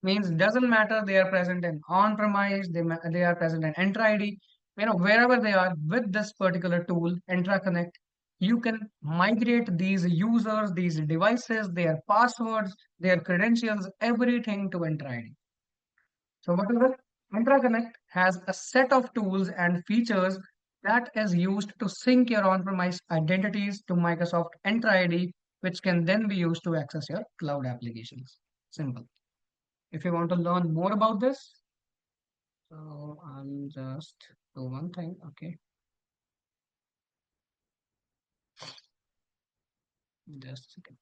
Speaker 2: Means doesn't matter they are present in on-premise, they are present in Entra ID, wherever they are with this particular tool, Entra Connect, you can migrate these users, these devices, their passwords, their credentials, everything to Entra ID. So what is it? Entra Connect has a set of tools and features that is used to sync your on-premise identities to Microsoft Entra ID, which can then be used to access your cloud applications. Simple. If you want to learn more about this, so I'll just do one thing. Okay, just a second.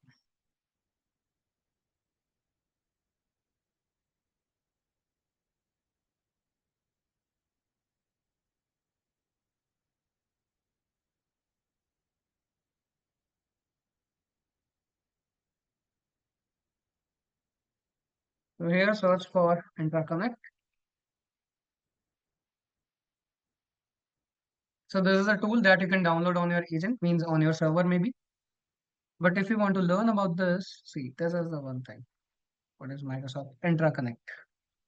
Speaker 2: So here search for interconnect. So this is a tool that you can download on your agent, means on your server maybe. But if you want to learn about this, see, this is the one thing. What is Microsoft Intraconnect?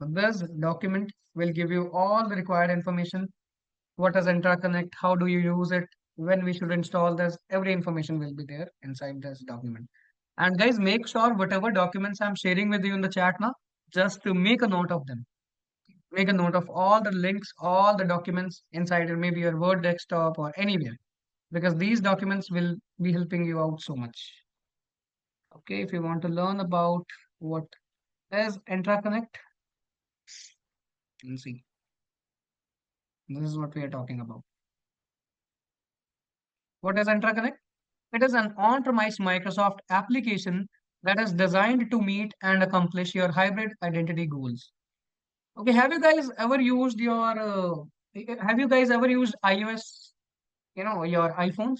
Speaker 2: So this document will give you all the required information. What is Intraconnect? How do you use it? When we should install this? Every information will be there inside this document. And guys, make sure whatever documents I'm sharing with you in the chat now, just to make a note of them. Make a note of all the links, all the documents inside it, maybe your Word desktop or anywhere, because these documents will be helping you out so much. Okay, if you want to learn about what is Intraconnect, let's see. This is what we are talking about. What is Intraconnect? It is an on-premise Microsoft application that is designed to meet and accomplish your hybrid identity goals. Okay, have you guys ever used have you guys ever used iOS, your iPhones?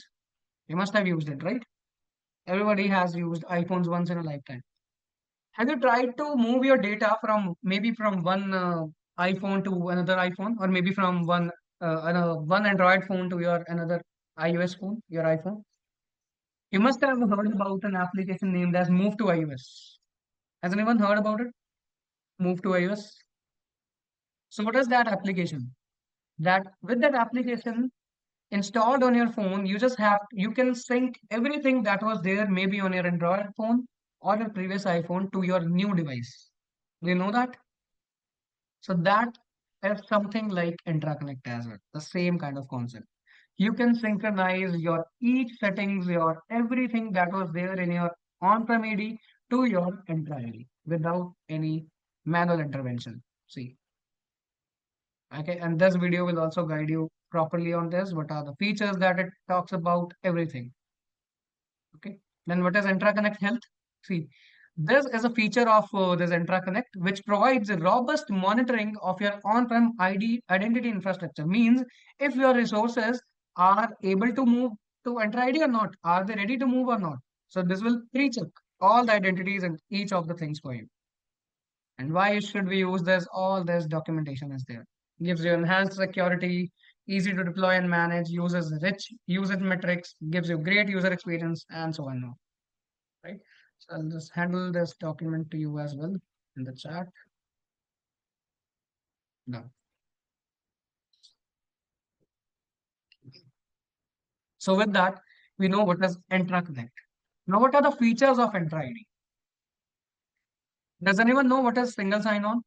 Speaker 2: You must have used it, right? Everybody has used iPhones once in a lifetime. Have you tried to move your data from maybe from one iPhone to another iPhone, or maybe from one Android phone to your another iOS phone, your iPhone? You must have heard about an application named as Move to iOS. Has anyone heard about it? Move to iOS. So what is that application? That with that application installed on your phone, you can sync everything that was there maybe on your Android phone or your previous iPhone to your new device. Do you know that? So that is something like Intraconnect as well, the same kind of concept. You can synchronize your each settings, your everything that was there in your on-prem AD to your Entra AD without any manual intervention. See, okay, and this video will also guide you properly on this. What are the features that it talks about? Everything. Okay, then what is Intraconnect Health? See, this is a feature of this Intraconnect, which provides a robust monitoring of your on-prem identity infrastructure. Means if your resources are able to move to Entra ID or not, are they ready to move or not? So this will pre-check all the identities and each of the things for you. And why should we use this? All this documentation is there. Gives you enhanced security, easy to deploy and manage, uses rich user metrics, gives you great user experience, and so on. Right? So I'll just handle this document to you as well in the chat. No. So with that, we know what is Entra Connect. Now, what are the features of Entra ID? Does anyone know what is single sign-on?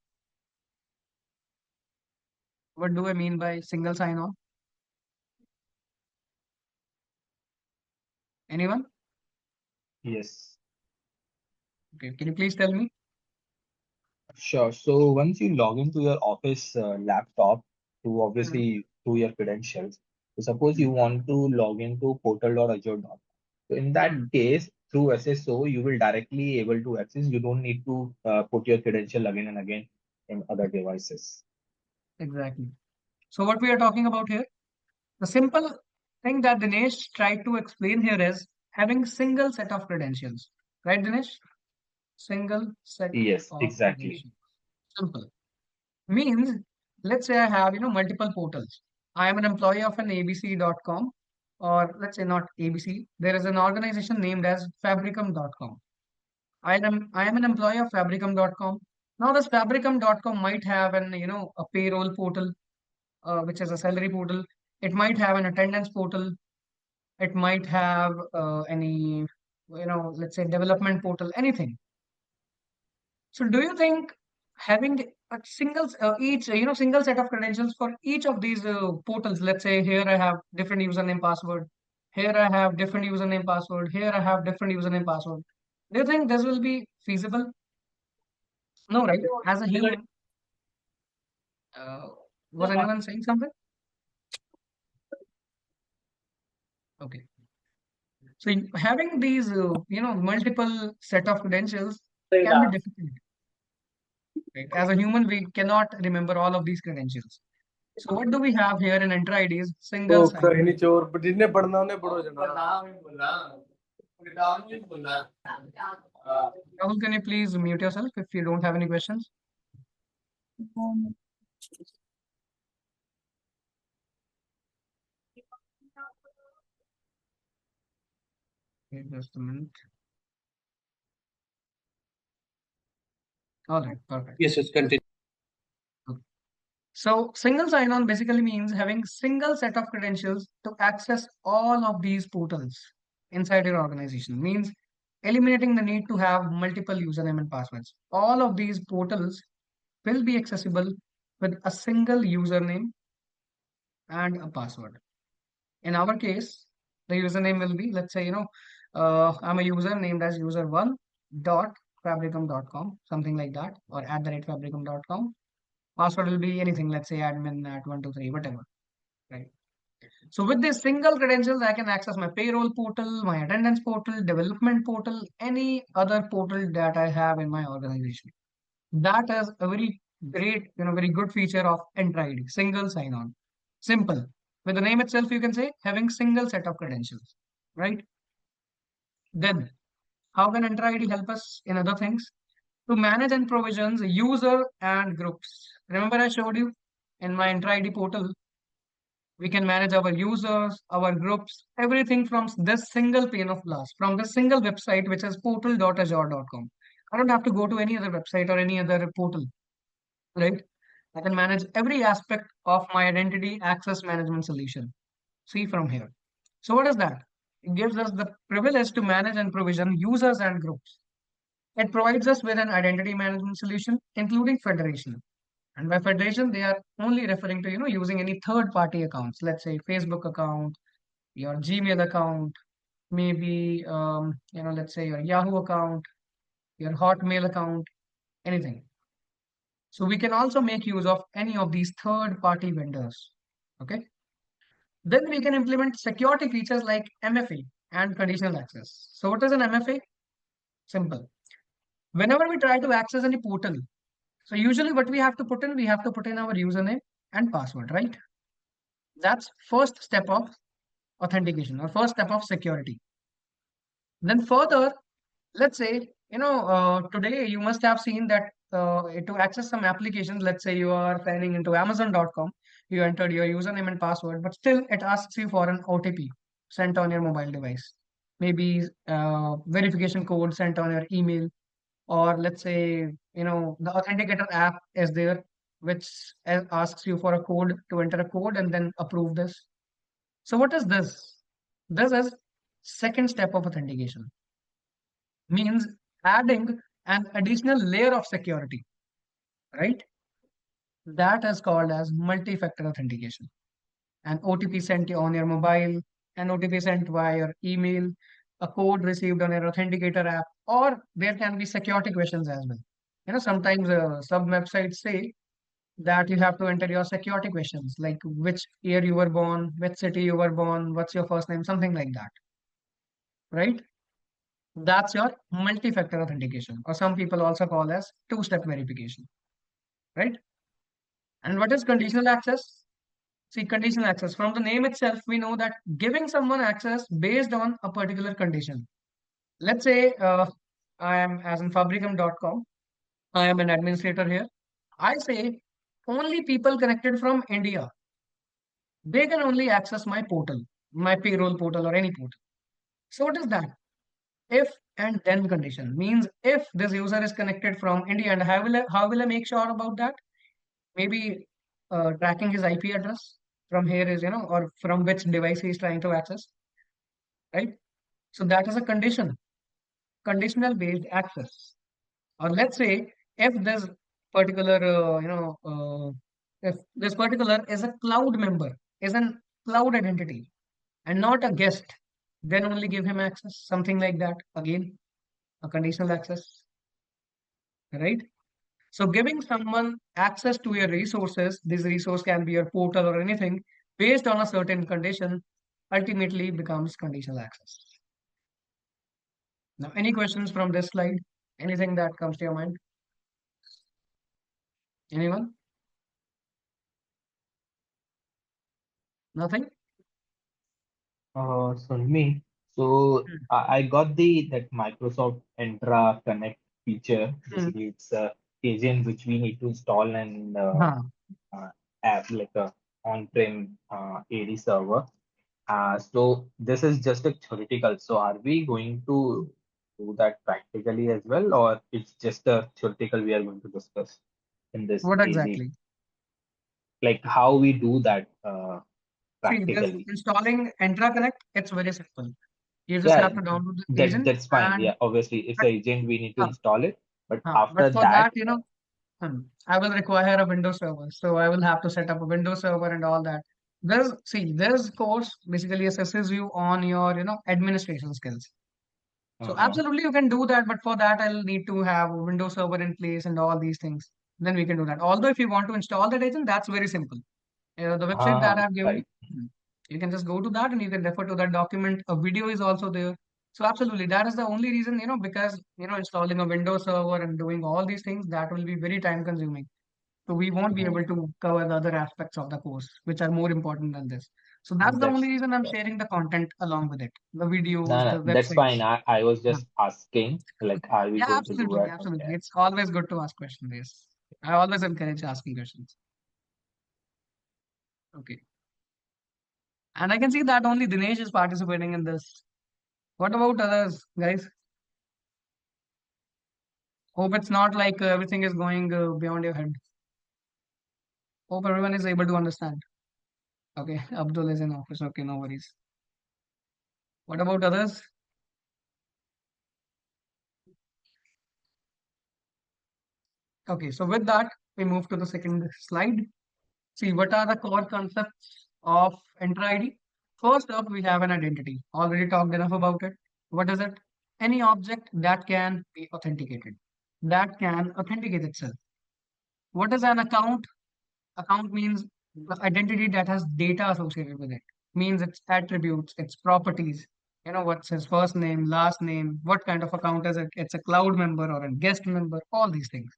Speaker 2: What do I mean by single sign-on? Anyone?
Speaker 3: Yes.
Speaker 2: Okay, can you please tell me?
Speaker 3: Sure. So once you log into your office laptop to
Speaker 2: Mhm.
Speaker 3: obviously to your credentials, so suppose you want to log into portal.azure.com. So in that
Speaker 2: Mhm.
Speaker 3: case, through SSO, you will directly able to access. You don't need to put your credential again and again in other devices.
Speaker 2: Exactly. So what we are talking about here, the simple thing that Dinesh tried to explain here is having single set of credentials. Right, Dinesh? Single set
Speaker 3: Yes,
Speaker 2: of
Speaker 3: exactly.
Speaker 2: credentials. Simple. Means, let's say I have, multiple portals. I am an employee of an abc.com, or let's say not ABC. There is an organization named as fabricum.com. I am an employee of fabricum.com. Now this fabricum.com might have a payroll portal, which is a salary portal. It might have an attendance portal. It might have let's say development portal, anything. So do you think having a single set of credentials for each of these portals, let's say here I have different username password, here I have different username password, here I have different username password. Do you think this will be feasible? No, right? As a human, uh, was anyone saying something? Okay. So having these, multiple set of credentials can be difficult. Right? As a human, we cannot remember all of these credentials. So what do we have here in Entra IDs? Single sign. Rahul, can you please mute yourself if you don't have any questions? Okay, just a minute. All right, perfect.
Speaker 1: Yes, yes, continue.
Speaker 2: So single sign-on basically means having single set of credentials to access all of these portals inside your organization. Means eliminating the need to have multiple username and passwords. All of these portals will be accessible with a single username and a password. In our case, the username will be, let's say, I'm a user named as user1 dot fabricum.com, something like that, or @fabricum.com. Password will be anything, let's say admin at 123, whatever, right? So with these single credentials, I can access my payroll portal, my attendance portal, development portal, any other portal that I have in my organization. That is a very great, very good feature of Enter ID, single sign-on. Simple. With the name itself, you can say having single set of credentials, right? Then, how can Enter ID help us in other things? To manage and provisions user and groups. Remember I showed you in my Enter ID portal, we can manage our users, our groups, everything from this single pane of glass, from this single website, which is portal.azure.com. I don't have to go to any other website or any other portal, right? I can manage every aspect of my identity access management solution. See from here. So what is that? It gives us the privilege to manage and provision users and groups. It provides us with an identity management solution, including federation. And by federation, they are only referring to, using any third-party accounts. Let's say Facebook account, your Gmail account, maybe, let's say your Yahoo account, your Hotmail account, anything. So we can also make use of any of these third-party vendors. Okay. Then we can implement security features like MFA and conditional access. So what is an MFA? Simple. Whenever we try to access any portal, so usually what we have to put in our username and password, right? That's first step of authentication or first step of security. Then further, let's say, today you must have seen that to access some applications, let's say you are signing into Amazon.com, you entered your username and password, but still it asks you for an OTP sent on your mobile device. Maybe verification code sent on your email, or let's say, the authenticator app is there, which asks you for a code to enter a code and then approve this. So what is this? This is second step of authentication. Means adding an additional layer of security, right? That is called as multi-factor authentication. An OTP sent on your mobile, an OTP sent via your email, a code received on your authenticator app, or there can be security questions as well. Sometimes some websites say that you have to enter your security questions, like which year you were born, which city you were born, what's your first name, something like that, right? That's your multi-factor authentication, or some people also call as two-step verification, right? And what is conditional access? See, conditional access, from the name itself, we know that giving someone access based on a particular condition. Let's say I am as in fabricum.com, I am an administrator here. I say only people connected from India, they can only access my portal, my payroll portal or any portal. So what is that? If and then condition means if this user is connected from India, and how will I make sure about that? Maybe tracking his IP address from here is, or from which device he is trying to access, right? So that is a condition, conditional based access. Or let's say if this particular, if this particular is a cloud member, is an cloud identity and not a guest, then only give him access, something like that. Again, a conditional access, right? So giving someone access to your resources, this resource can be your portal or anything, based on a certain condition, ultimately becomes conditional access. Now, any questions from this slide? Anything that comes to your mind? Anyone? Nothing?
Speaker 3: So me, So
Speaker 2: Hmm.
Speaker 3: I got that Microsoft Entra Connect feature.
Speaker 2: Hmm.
Speaker 3: Basically, it's a agent which we need to install and
Speaker 2: Huh.
Speaker 3: app like a on-prem AD server. So this is just a theoretical. So are we going to do that practically as well, or it's just a theoretical we are going to discuss in this
Speaker 2: What
Speaker 3: AZ?
Speaker 2: exactly?
Speaker 3: Like how we do that
Speaker 2: See, this
Speaker 3: practically?
Speaker 2: installing Entra Connect, it's very simple. You just
Speaker 3: Yeah,
Speaker 2: have to download the agent
Speaker 3: that's fine.
Speaker 2: and
Speaker 3: Yeah, obviously it's
Speaker 2: but,
Speaker 3: an agent we need to install it, but
Speaker 2: but
Speaker 3: after
Speaker 2: for
Speaker 3: that,
Speaker 2: that, I will require a Windows server. So I will have to set up a Windows server and all that. This course basically assesses you on your, administration skills. So
Speaker 3: uh-huh.
Speaker 2: absolutely you can do that, but for that I'll need to have a Windows server in place and all these things. Then we can do that. Although if you want to install that agent, that's very simple. The website that I've given
Speaker 3: Right.
Speaker 2: you, you can just go to that and you can refer to that document. A video is also there. So absolutely, that is the only reason, because, installing a Windows server and doing all these things, that will be very time consuming. So we won't be
Speaker 3: Mhm.
Speaker 2: able to cover the other aspects of the course, which are more important than this. So that's the only
Speaker 3: That's
Speaker 2: reason I'm sharing the content along with it, the videos,
Speaker 3: no,
Speaker 2: the
Speaker 3: that's fine.
Speaker 2: websites.
Speaker 3: I was
Speaker 2: Yeah,
Speaker 3: just asking, like, are we
Speaker 2: yeah,
Speaker 3: going to do
Speaker 2: absolutely,
Speaker 3: it?
Speaker 2: absolutely.
Speaker 3: Yeah.
Speaker 2: It's always good to ask questions. Yes, I always encourage asking questions. Okay. And I can see that only Dinesh is participating in this. What about others, guys? Hope it's not like everything is going beyond your head. Hope everyone is able to understand. Okay, Abdul is in office. Okay, no worries. What about others? Okay, so with that, we move to the second slide. See, what are the core concepts of Entra ID? First up, we have an identity. Already talked enough about it. What is it? Any object that can be authenticated, that can authenticate itself. What is an account? Account means the identity that has data associated with it, means its attributes, its properties. What's his first name, last name, what kind of account is it? It's a cloud member or a guest member, all these things.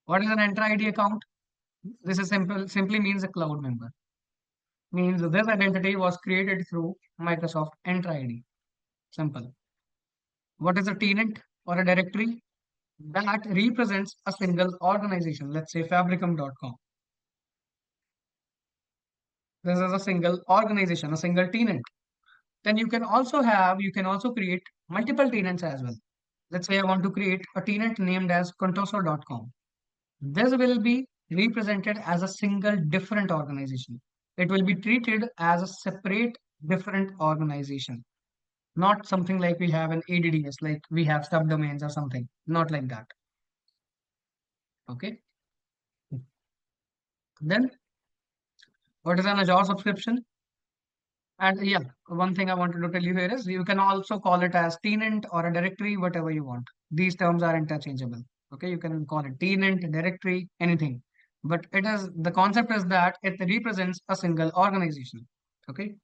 Speaker 2: What is an Entra ID account? This is simply means a cloud member. Means this identity was created through Microsoft Entra ID. Simple. What is a tenant or a directory? That represents a single organization. Let's say fabricum.com. This is a single organization, a single tenant. Then you can also create multiple tenants as well. Let's say I want to create a tenant named as contoso.com. This will be represented as a single different organization. It will be treated as a separate different organization, not something like we have in ADDS, like we have subdomains or something, not like that. Okay. Then what is an Azure subscription? And yeah, one thing I wanted to tell you here is you can also call it as tenant or a directory, whatever you want. These terms are interchangeable. Okay, you can call it tenant, directory, anything. But the concept is that it represents a single organization. Okay.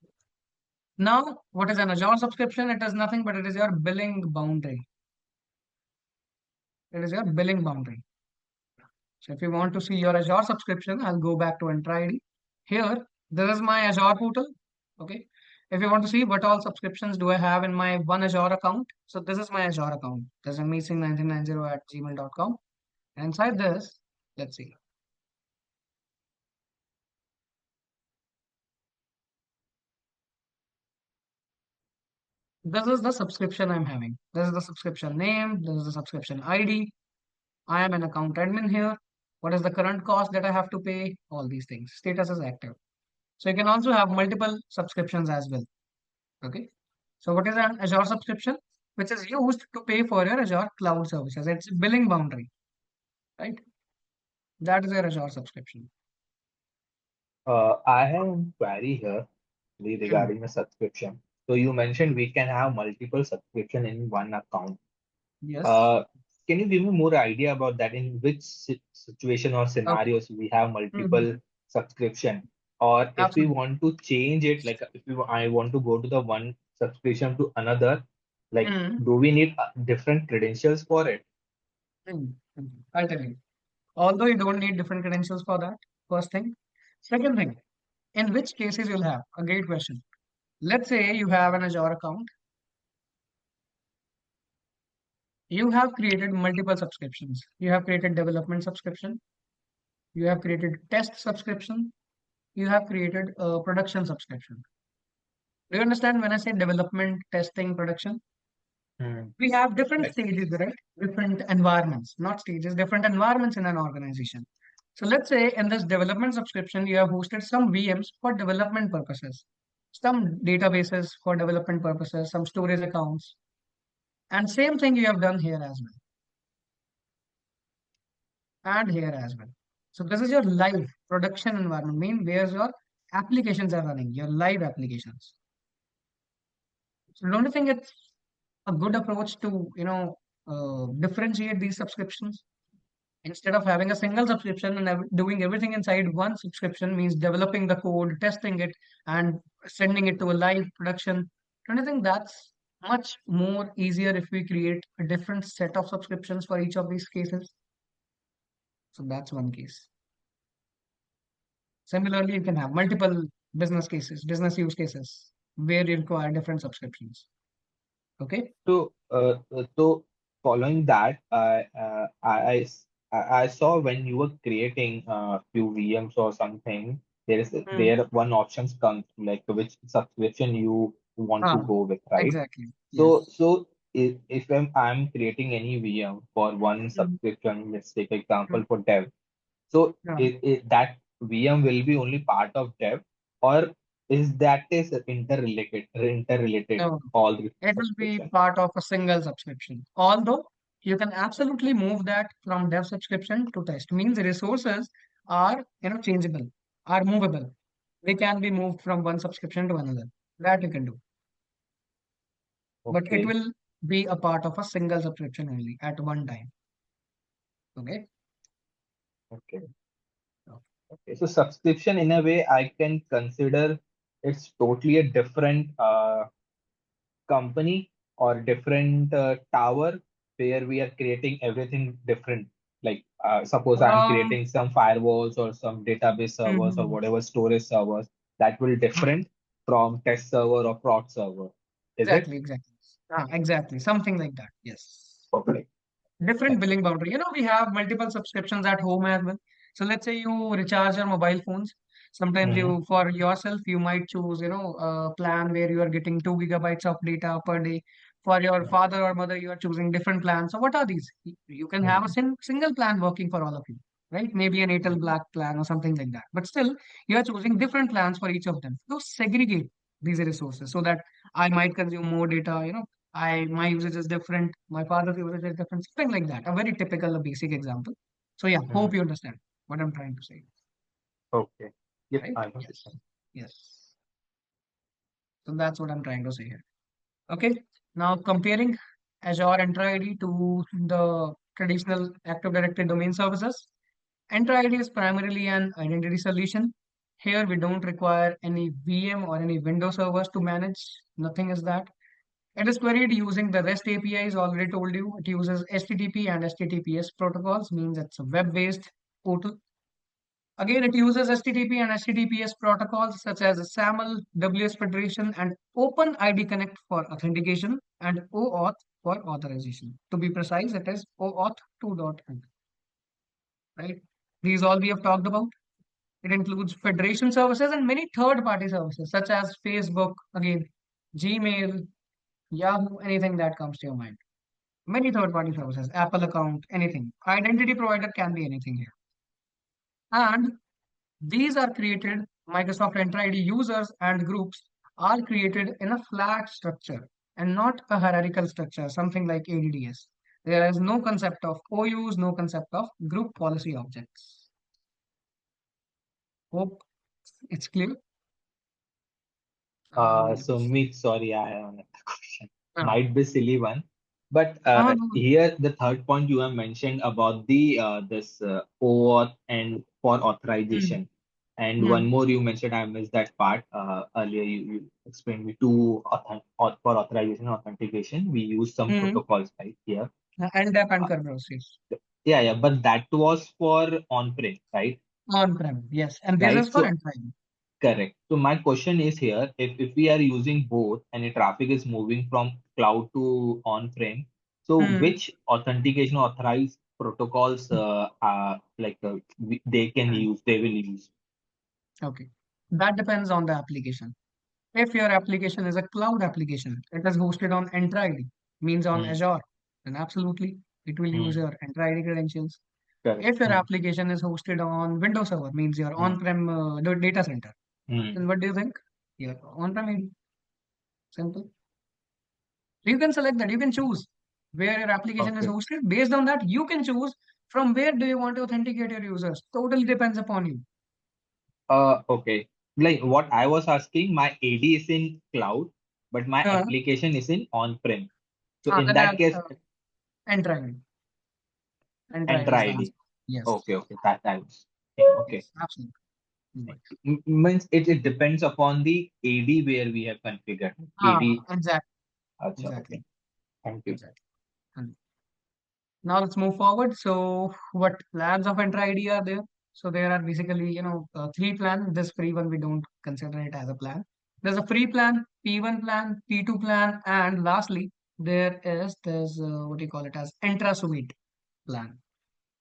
Speaker 2: Now, what is an Azure subscription? It is nothing but it is your billing boundary. It is your billing boundary. So if you want to see your Azure subscription, I'll go back to Entra ID. Here, this is my Azure portal. Okay. If you want to see what all subscriptions do I have in my one Azure account, so this is my Azure account. This is amazing1990 @gmail.com. And inside this, let's see. This is the subscription I'm having. This is the subscription name. This is the subscription ID. I am an account admin here. What is the current cost that I have to pay? All these things. Status is active. So you can also have multiple subscriptions as well. Okay. So what is an Azure subscription? Which is used to pay for your Azure cloud services. It's billing boundary, right? That is your Azure subscription.
Speaker 3: I have a query here
Speaker 2: Hmm.
Speaker 3: regarding the subscription. So you mentioned we can have multiple subscription in one account.
Speaker 2: Yes,
Speaker 3: Uh, can you give me more idea about that? In which situation or
Speaker 2: okay.
Speaker 3: scenarios we have
Speaker 2: Mhm.
Speaker 3: multiple subscription, or if we
Speaker 2: Absolutely.
Speaker 3: want to change it, like if I want to go to the one subscription to another, like
Speaker 2: Mhm.
Speaker 3: do we need different credentials for it?
Speaker 2: Mhm. I'll tell you. Although you don't need different credentials for that, first thing. Second thing, in which cases you'll have? A great question. Let's say you have an Azure account. You have created multiple subscriptions. You have created development subscription. You have created test subscription. You have created a production subscription. Do you understand when I say development, testing, production? We have different
Speaker 3: Right.
Speaker 2: stages, right? Different environments, not stages, different environments in an organization. So let's say in this development subscription, you have hosted some VMs for development purposes, some databases for development purposes, some storage accounts, and same thing you have done here as well, and here as well. So this is your live production environment, mean where your applications are running, your live applications. So don't you think it's a good approach to, differentiate these subscriptions? Instead of having a single subscription and doing everything inside one subscription means developing the code, testing it, and sending it to a live production. Don't you think that's much more easier if we create a different set of subscriptions for each of these cases? So that's one case. Similarly, you can have multiple business cases, business use cases, where you require different subscriptions. Okay.
Speaker 3: So following that, I saw when you were creating few VMs or something,
Speaker 2: Hmm.
Speaker 3: there one options comes like which subscription you want to
Speaker 2: Ah,
Speaker 3: go with, right?
Speaker 2: exactly.
Speaker 3: So
Speaker 2: Yes.
Speaker 3: so if I'm creating any VM for one
Speaker 2: Hmm.
Speaker 3: subscription, let's take
Speaker 2: Hmm.
Speaker 3: example for dev. So
Speaker 2: Ah.
Speaker 3: that VM will be only part of dev, or is interrelated
Speaker 2: No.
Speaker 3: all the
Speaker 2: It will be
Speaker 3: subscription?
Speaker 2: part of a single subscription. Although you can absolutely move that from dev subscription to test. Means resources are changeable, are movable. They can be moved from one subscription to another. That you can do. But it
Speaker 3: Okay.
Speaker 2: will be a part of a single subscription only at one time. Okay.
Speaker 3: Okay. Okay. So subscription in a way I can consider it's totally a different company or different tower where we are creating everything different. Like suppose I'm
Speaker 2: Um.
Speaker 3: creating some firewalls or some database servers or
Speaker 2: Mhm.
Speaker 3: whatever storage servers that will different from test server or prod server. Is it?
Speaker 2: Exactly. Exactly. Exactly. Something like that. Yes.
Speaker 3: Okay.
Speaker 2: Different billing boundary. We have multiple subscriptions at home as well. So let's say you recharge your mobile phones. Sometimes
Speaker 3: Mm-hmm.
Speaker 2: for yourself, you might choose, a plan where you are getting 2 GB of data per day. For your father or mother, you are choosing different plans. So what are these? You can have a single plan working for all of you, right? Maybe an Airtel Black plan or something like that. But still, you are choosing different plans for each of them. So segregate these resources so that I might consume more data, my usage is different, my father's usage is different, something like that. A very typical, a basic example. So yeah, hope
Speaker 3: Mm-hmm.
Speaker 2: you understand what I'm trying to say,
Speaker 3: Okay. Yep,
Speaker 2: right?
Speaker 3: I
Speaker 2: Yes.
Speaker 3: understand.
Speaker 2: Yes. So that's what I'm trying to say here. Okay. Now comparing Azure Entra ID to the traditional Active Directory domain services. Entra ID is primarily an identity solution. Here we don't require any VM or any Windows servers to manage. Nothing is that. It is queried using the REST APIs, already told you. It uses HTTP and HTTPS protocols, means it's a web-based portal. Again, it uses HTTP and HTTPS protocols such as SAML, WS Federation, and OpenID Connect for authentication and OAuth for authorization. To be precise, it is OAuth 2.0, right? These all we have talked about. It includes federation services and many third-party services such as Facebook, again, Gmail, Yahoo, anything that comes to your mind. Many third-party services, Apple account, anything. Identity provider can be anything here. And these are created, Microsoft Entra ID users and groups are created in a flat structure and not a hierarchical structure, something like ADDS. There is no concept of OUs, no concept of group policy objects. Hope it's clear.
Speaker 3: So
Speaker 2: Yes.
Speaker 3: Meet, sorry, I have another question.
Speaker 2: Ah,
Speaker 3: Might be silly one, but
Speaker 2: no.
Speaker 3: here the third point you have mentioned about the this OAuth and for
Speaker 2: Hmm,
Speaker 3: authorization, and
Speaker 2: hmm,
Speaker 3: one more you mentioned, I missed that part earlier. You explained me two for authorization and authentication. We use some
Speaker 2: hmm.
Speaker 3: protocols right here.
Speaker 2: LDAP and
Speaker 3: Uh,
Speaker 2: Kerberos, yes.
Speaker 3: yeah, yeah, but that was for on-prem, right?
Speaker 2: On-prem, yes. And this is
Speaker 3: Right.
Speaker 2: for
Speaker 3: So
Speaker 2: Entra ID.
Speaker 3: correct. So my question is here, if we are using both and the traffic is moving from cloud to on-prem, So
Speaker 2: Hmm.
Speaker 3: which authentication authorized protocols they can
Speaker 2: Hmm.
Speaker 3: use, they will use?
Speaker 2: Okay. That depends on the application. If your application is a cloud application, it is hosted on Entra ID, means on
Speaker 3: Hmm.
Speaker 2: Azure, then absolutely it will use
Speaker 3: Hmm.
Speaker 2: your Entra ID credentials.
Speaker 3: Correct.
Speaker 2: If your
Speaker 3: Hmm.
Speaker 2: application is hosted on Windows Server, means your
Speaker 3: Hmm.
Speaker 2: on-prem data center,
Speaker 3: Hmm.
Speaker 2: then what do you think? Your on-prem ID. Simple. You can select that. You can choose where your application is
Speaker 3: Okay.
Speaker 2: hosted. Based on that, you can choose from where do you want to authenticate your users. Totally depends upon you.
Speaker 3: Okay. Like what I was asking, my AD is in cloud, but my
Speaker 2: Uh,
Speaker 3: application is in on-prem. So in
Speaker 2: then
Speaker 3: that case,
Speaker 2: enter ID. Enter ID
Speaker 3: enter
Speaker 2: is the
Speaker 3: ID.
Speaker 2: answer. Yes.
Speaker 3: Okay, okay, that was okay.
Speaker 2: Yes. Absolutely. No worries.
Speaker 3: Means it depends upon the AD where we have configured. AD.
Speaker 2: Exactly.
Speaker 3: Acha,
Speaker 2: Exactly.
Speaker 3: okay. Thank you.
Speaker 2: Exactly. And now let's move forward. So, what plans of Enter ID are there? So there are basically, three plans. This free one we don't consider it as a plan. There's a free plan, P1 plan, P2 plan, and lastly there's what do you call it as Entra Suite plan.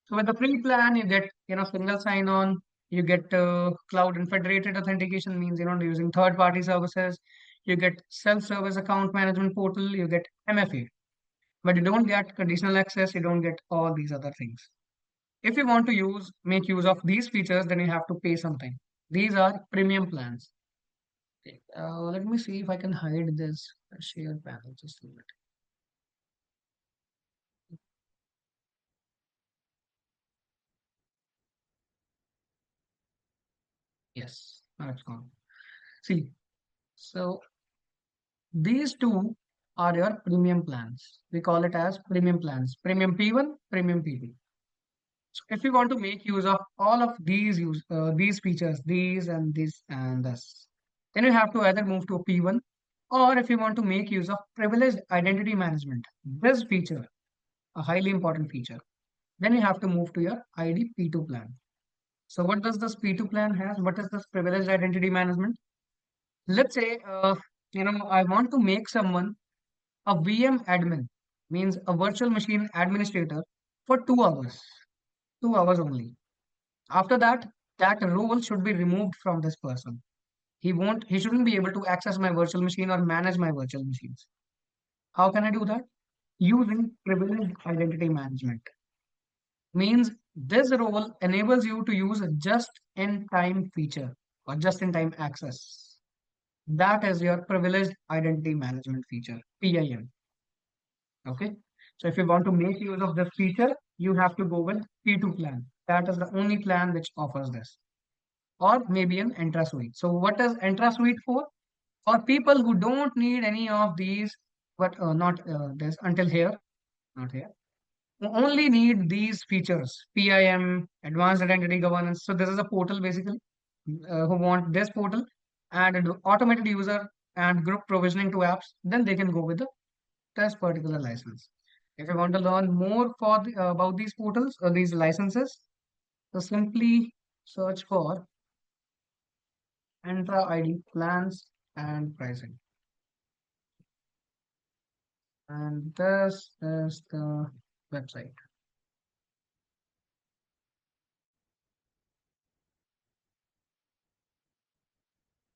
Speaker 2: So with the free plan, you get single sign-on. You get cloud and federated authentication, means using third-party services. You get self-service account management portal. You get MFA, but you don't get conditional access. You don't get all these other things. If you want to make use of these features, then you have to pay something. These are premium plans. Okay, let me see if I can hide this share panel just a minute. Yes, now it's gone. See, so these two are your premium plans. We call it as premium plans. Premium P1, premium P2. So if you want to make use of all of these features, these and this, then you have to either move to a P1, or if you want to make use of privileged identity management, this feature, a highly important feature, then you have to move to your ID P2 plan. So what does this P2 plan has? What is this privileged identity management? Let's say, I want to make someone a VM admin, means a virtual machine administrator, for 2 hours, 2 hours only. After that, that role should be removed from this person. He shouldn't be able to access my virtual machine or manage my virtual machines. How can I do that? Using privileged identity management. Means this role enables you to use a just-in-time feature or just-in-time access. That is your privileged identity management feature, PIM. Okay. So if you want to make use of this feature, you have to go with P2 plan. That is the only plan which offers this. Or maybe an Entra Suite. So what is Entra Suite for? For people who don't need any of these, but not this until here, not here. Who only need these features, PIM, Advanced Identity Governance. So this is a portal basically, who want this portal and an automated user and group provisioning to apps, then they can go with this particular license. If you want to learn more about these portals or these licenses, so simply search for Entra ID plans and pricing. And this is the website.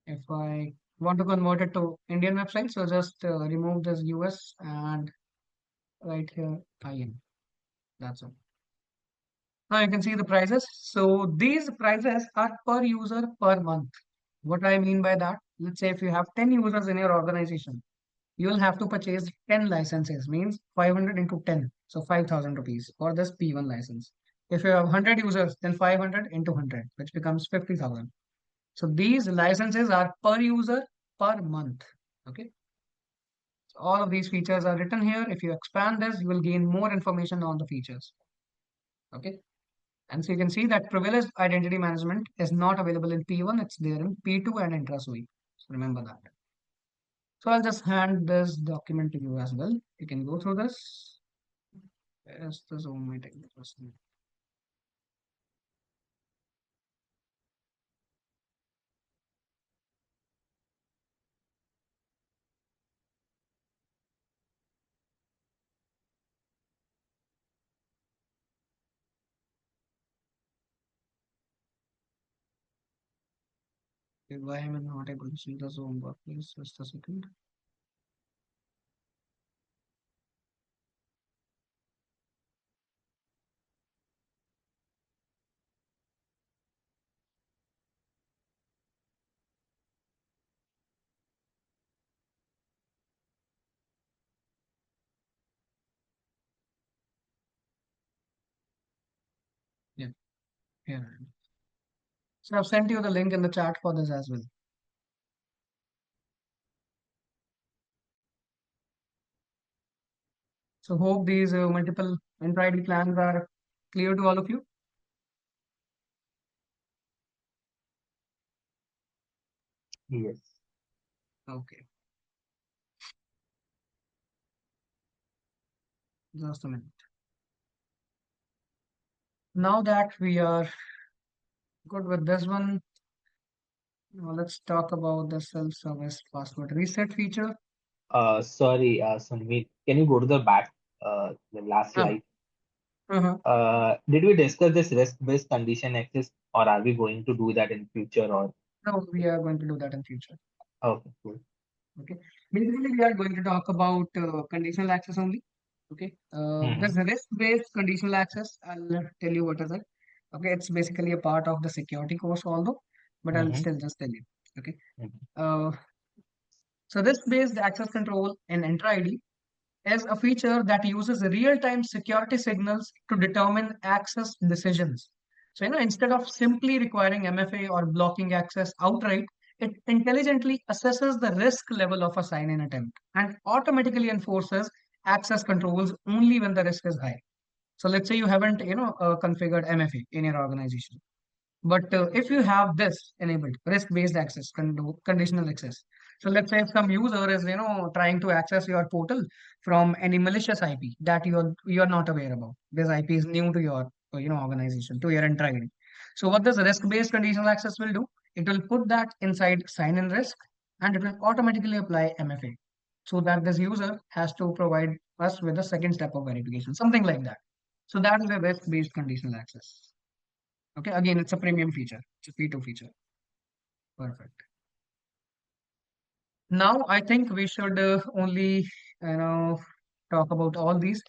Speaker 2: If I want to convert it to Indian website, so just remove this US and right here IN. That's all. Now you can see the prices. So these prices are per user per month. What I mean by that, let's say if you have 10 users in your organization, you'll have to purchase 10 licenses, means 500 into 10. So 5,000 rupees for this P1 license. If you have 100 users, then 500 into 100, which becomes 50,000. So these licenses are per user per month. Okay. So all of these features are written here. If you expand this, you will gain more information on the features. Okay. And so you can see that privileged identity management is not available in P1. It's there in P2 and Entra Suite. So remember that. So I'll just hand this document to you as well. You can go through this. Where's the Zoom meeting? Okay, why am I not able to see the Zoom bar? Please just a second. Yeah, here I am. So I've sent you the link in the chat for this as well. So hope these multiple Enter-ID plans are clear to all of you.
Speaker 3: Yes.
Speaker 2: Okay, just a minute. Now that we are good with this one, now let's talk about the self-service password reset feature.
Speaker 3: Sorry, Sanmeet, can you go to the back, the last
Speaker 2: Ah,
Speaker 3: slide?
Speaker 2: uh-huh.
Speaker 3: Did we discuss this REST-based condition access, or are we going to do that in future? Or
Speaker 2: No, we are going to do that in future.
Speaker 3: okay, cool.
Speaker 2: Okay. Basically, we are going to talk about conditional access only. Okay. This
Speaker 3: Mm-hmm.
Speaker 2: REST-based conditional access, I'll tell you what is it. Okay. It's basically a part of the security course, although, but I'll
Speaker 3: Mm-hmm.
Speaker 2: still just tell you. Okay.
Speaker 3: Mm-hmm.
Speaker 2: Uh, so this based access control in Entra ID is a feature that uses real-time security signals to determine access decisions. So, instead of simply requiring MFA or blocking access outright, it intelligently assesses the risk level of a sign-in attempt and automatically enforces access controls only when the risk is high. So let's say you haven't, configured MFA in your organization. But if you have this enabled, risk-based access, conditional access. So let's say if some user is, trying to access your portal from any malicious IP that you're not aware about. This IP is new to your, organization, to your entire ID. So what this risk-based conditional access will do, it will put that inside sign-in risk and it will automatically apply MFA so that this user has to provide us with a second step of verification, something like that. So that is a risk-based conditional access. Okay, again, it's a premium feature. It's a P2 feature. Perfect. Now, I think we should only, talk about all these.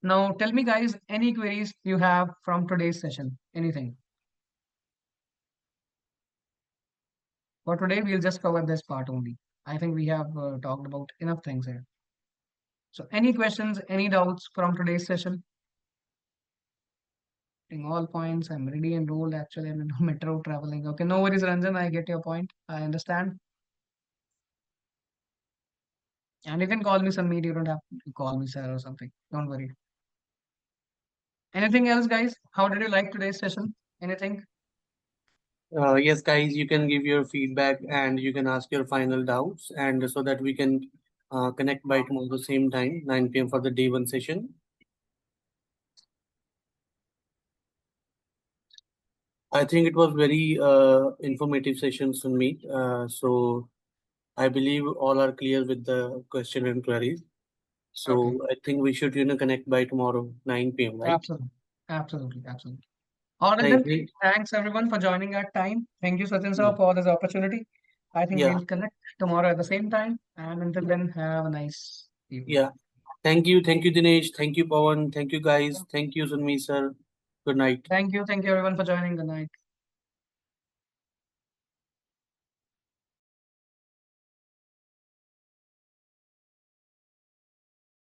Speaker 2: Now, tell me, guys, any queries you have from today's session? Anything? For today, we'll just cover this part only. I think we have talked about enough things here. So, any questions, any doubts from today's session? In all points, I'm ready and rolled. Actually, I'm in metro traveling. Okay, no worries, Ranjan. I get your point. I understand. And you can call me Samir. You don't have to call me sir or something. Don't worry. Anything else, guys? How did you like today's session? Anything?
Speaker 1: Yes, guys, you can give your feedback and you can ask your final doubts, and so that we can connect by tomorrow same time, 9 p.m. for the day one session. I think it was very informative session, Sunmeet. So I believe all are clear with the question and queries.
Speaker 2: Okay.
Speaker 1: So I think we should, connect by tomorrow, 9 p.m., right?
Speaker 2: Absolutely. Absolutely. Absolutely. All right,
Speaker 1: Thank
Speaker 2: then.
Speaker 1: you.
Speaker 2: Thanks, everyone, for joining our time. Thank you, Sachin
Speaker 1: Yeah.
Speaker 2: sir, for this opportunity. I think
Speaker 1: Yeah.
Speaker 2: we'll connect tomorrow at the same time. And until then, have a nice evening.
Speaker 1: Yeah. Thank you. Thank you, Dinesh. Thank you, Pawan. Thank you, guys. Thank you, Sunmeet sir. Good night.
Speaker 2: Thank you. Thank you, everyone, for joining. Good night.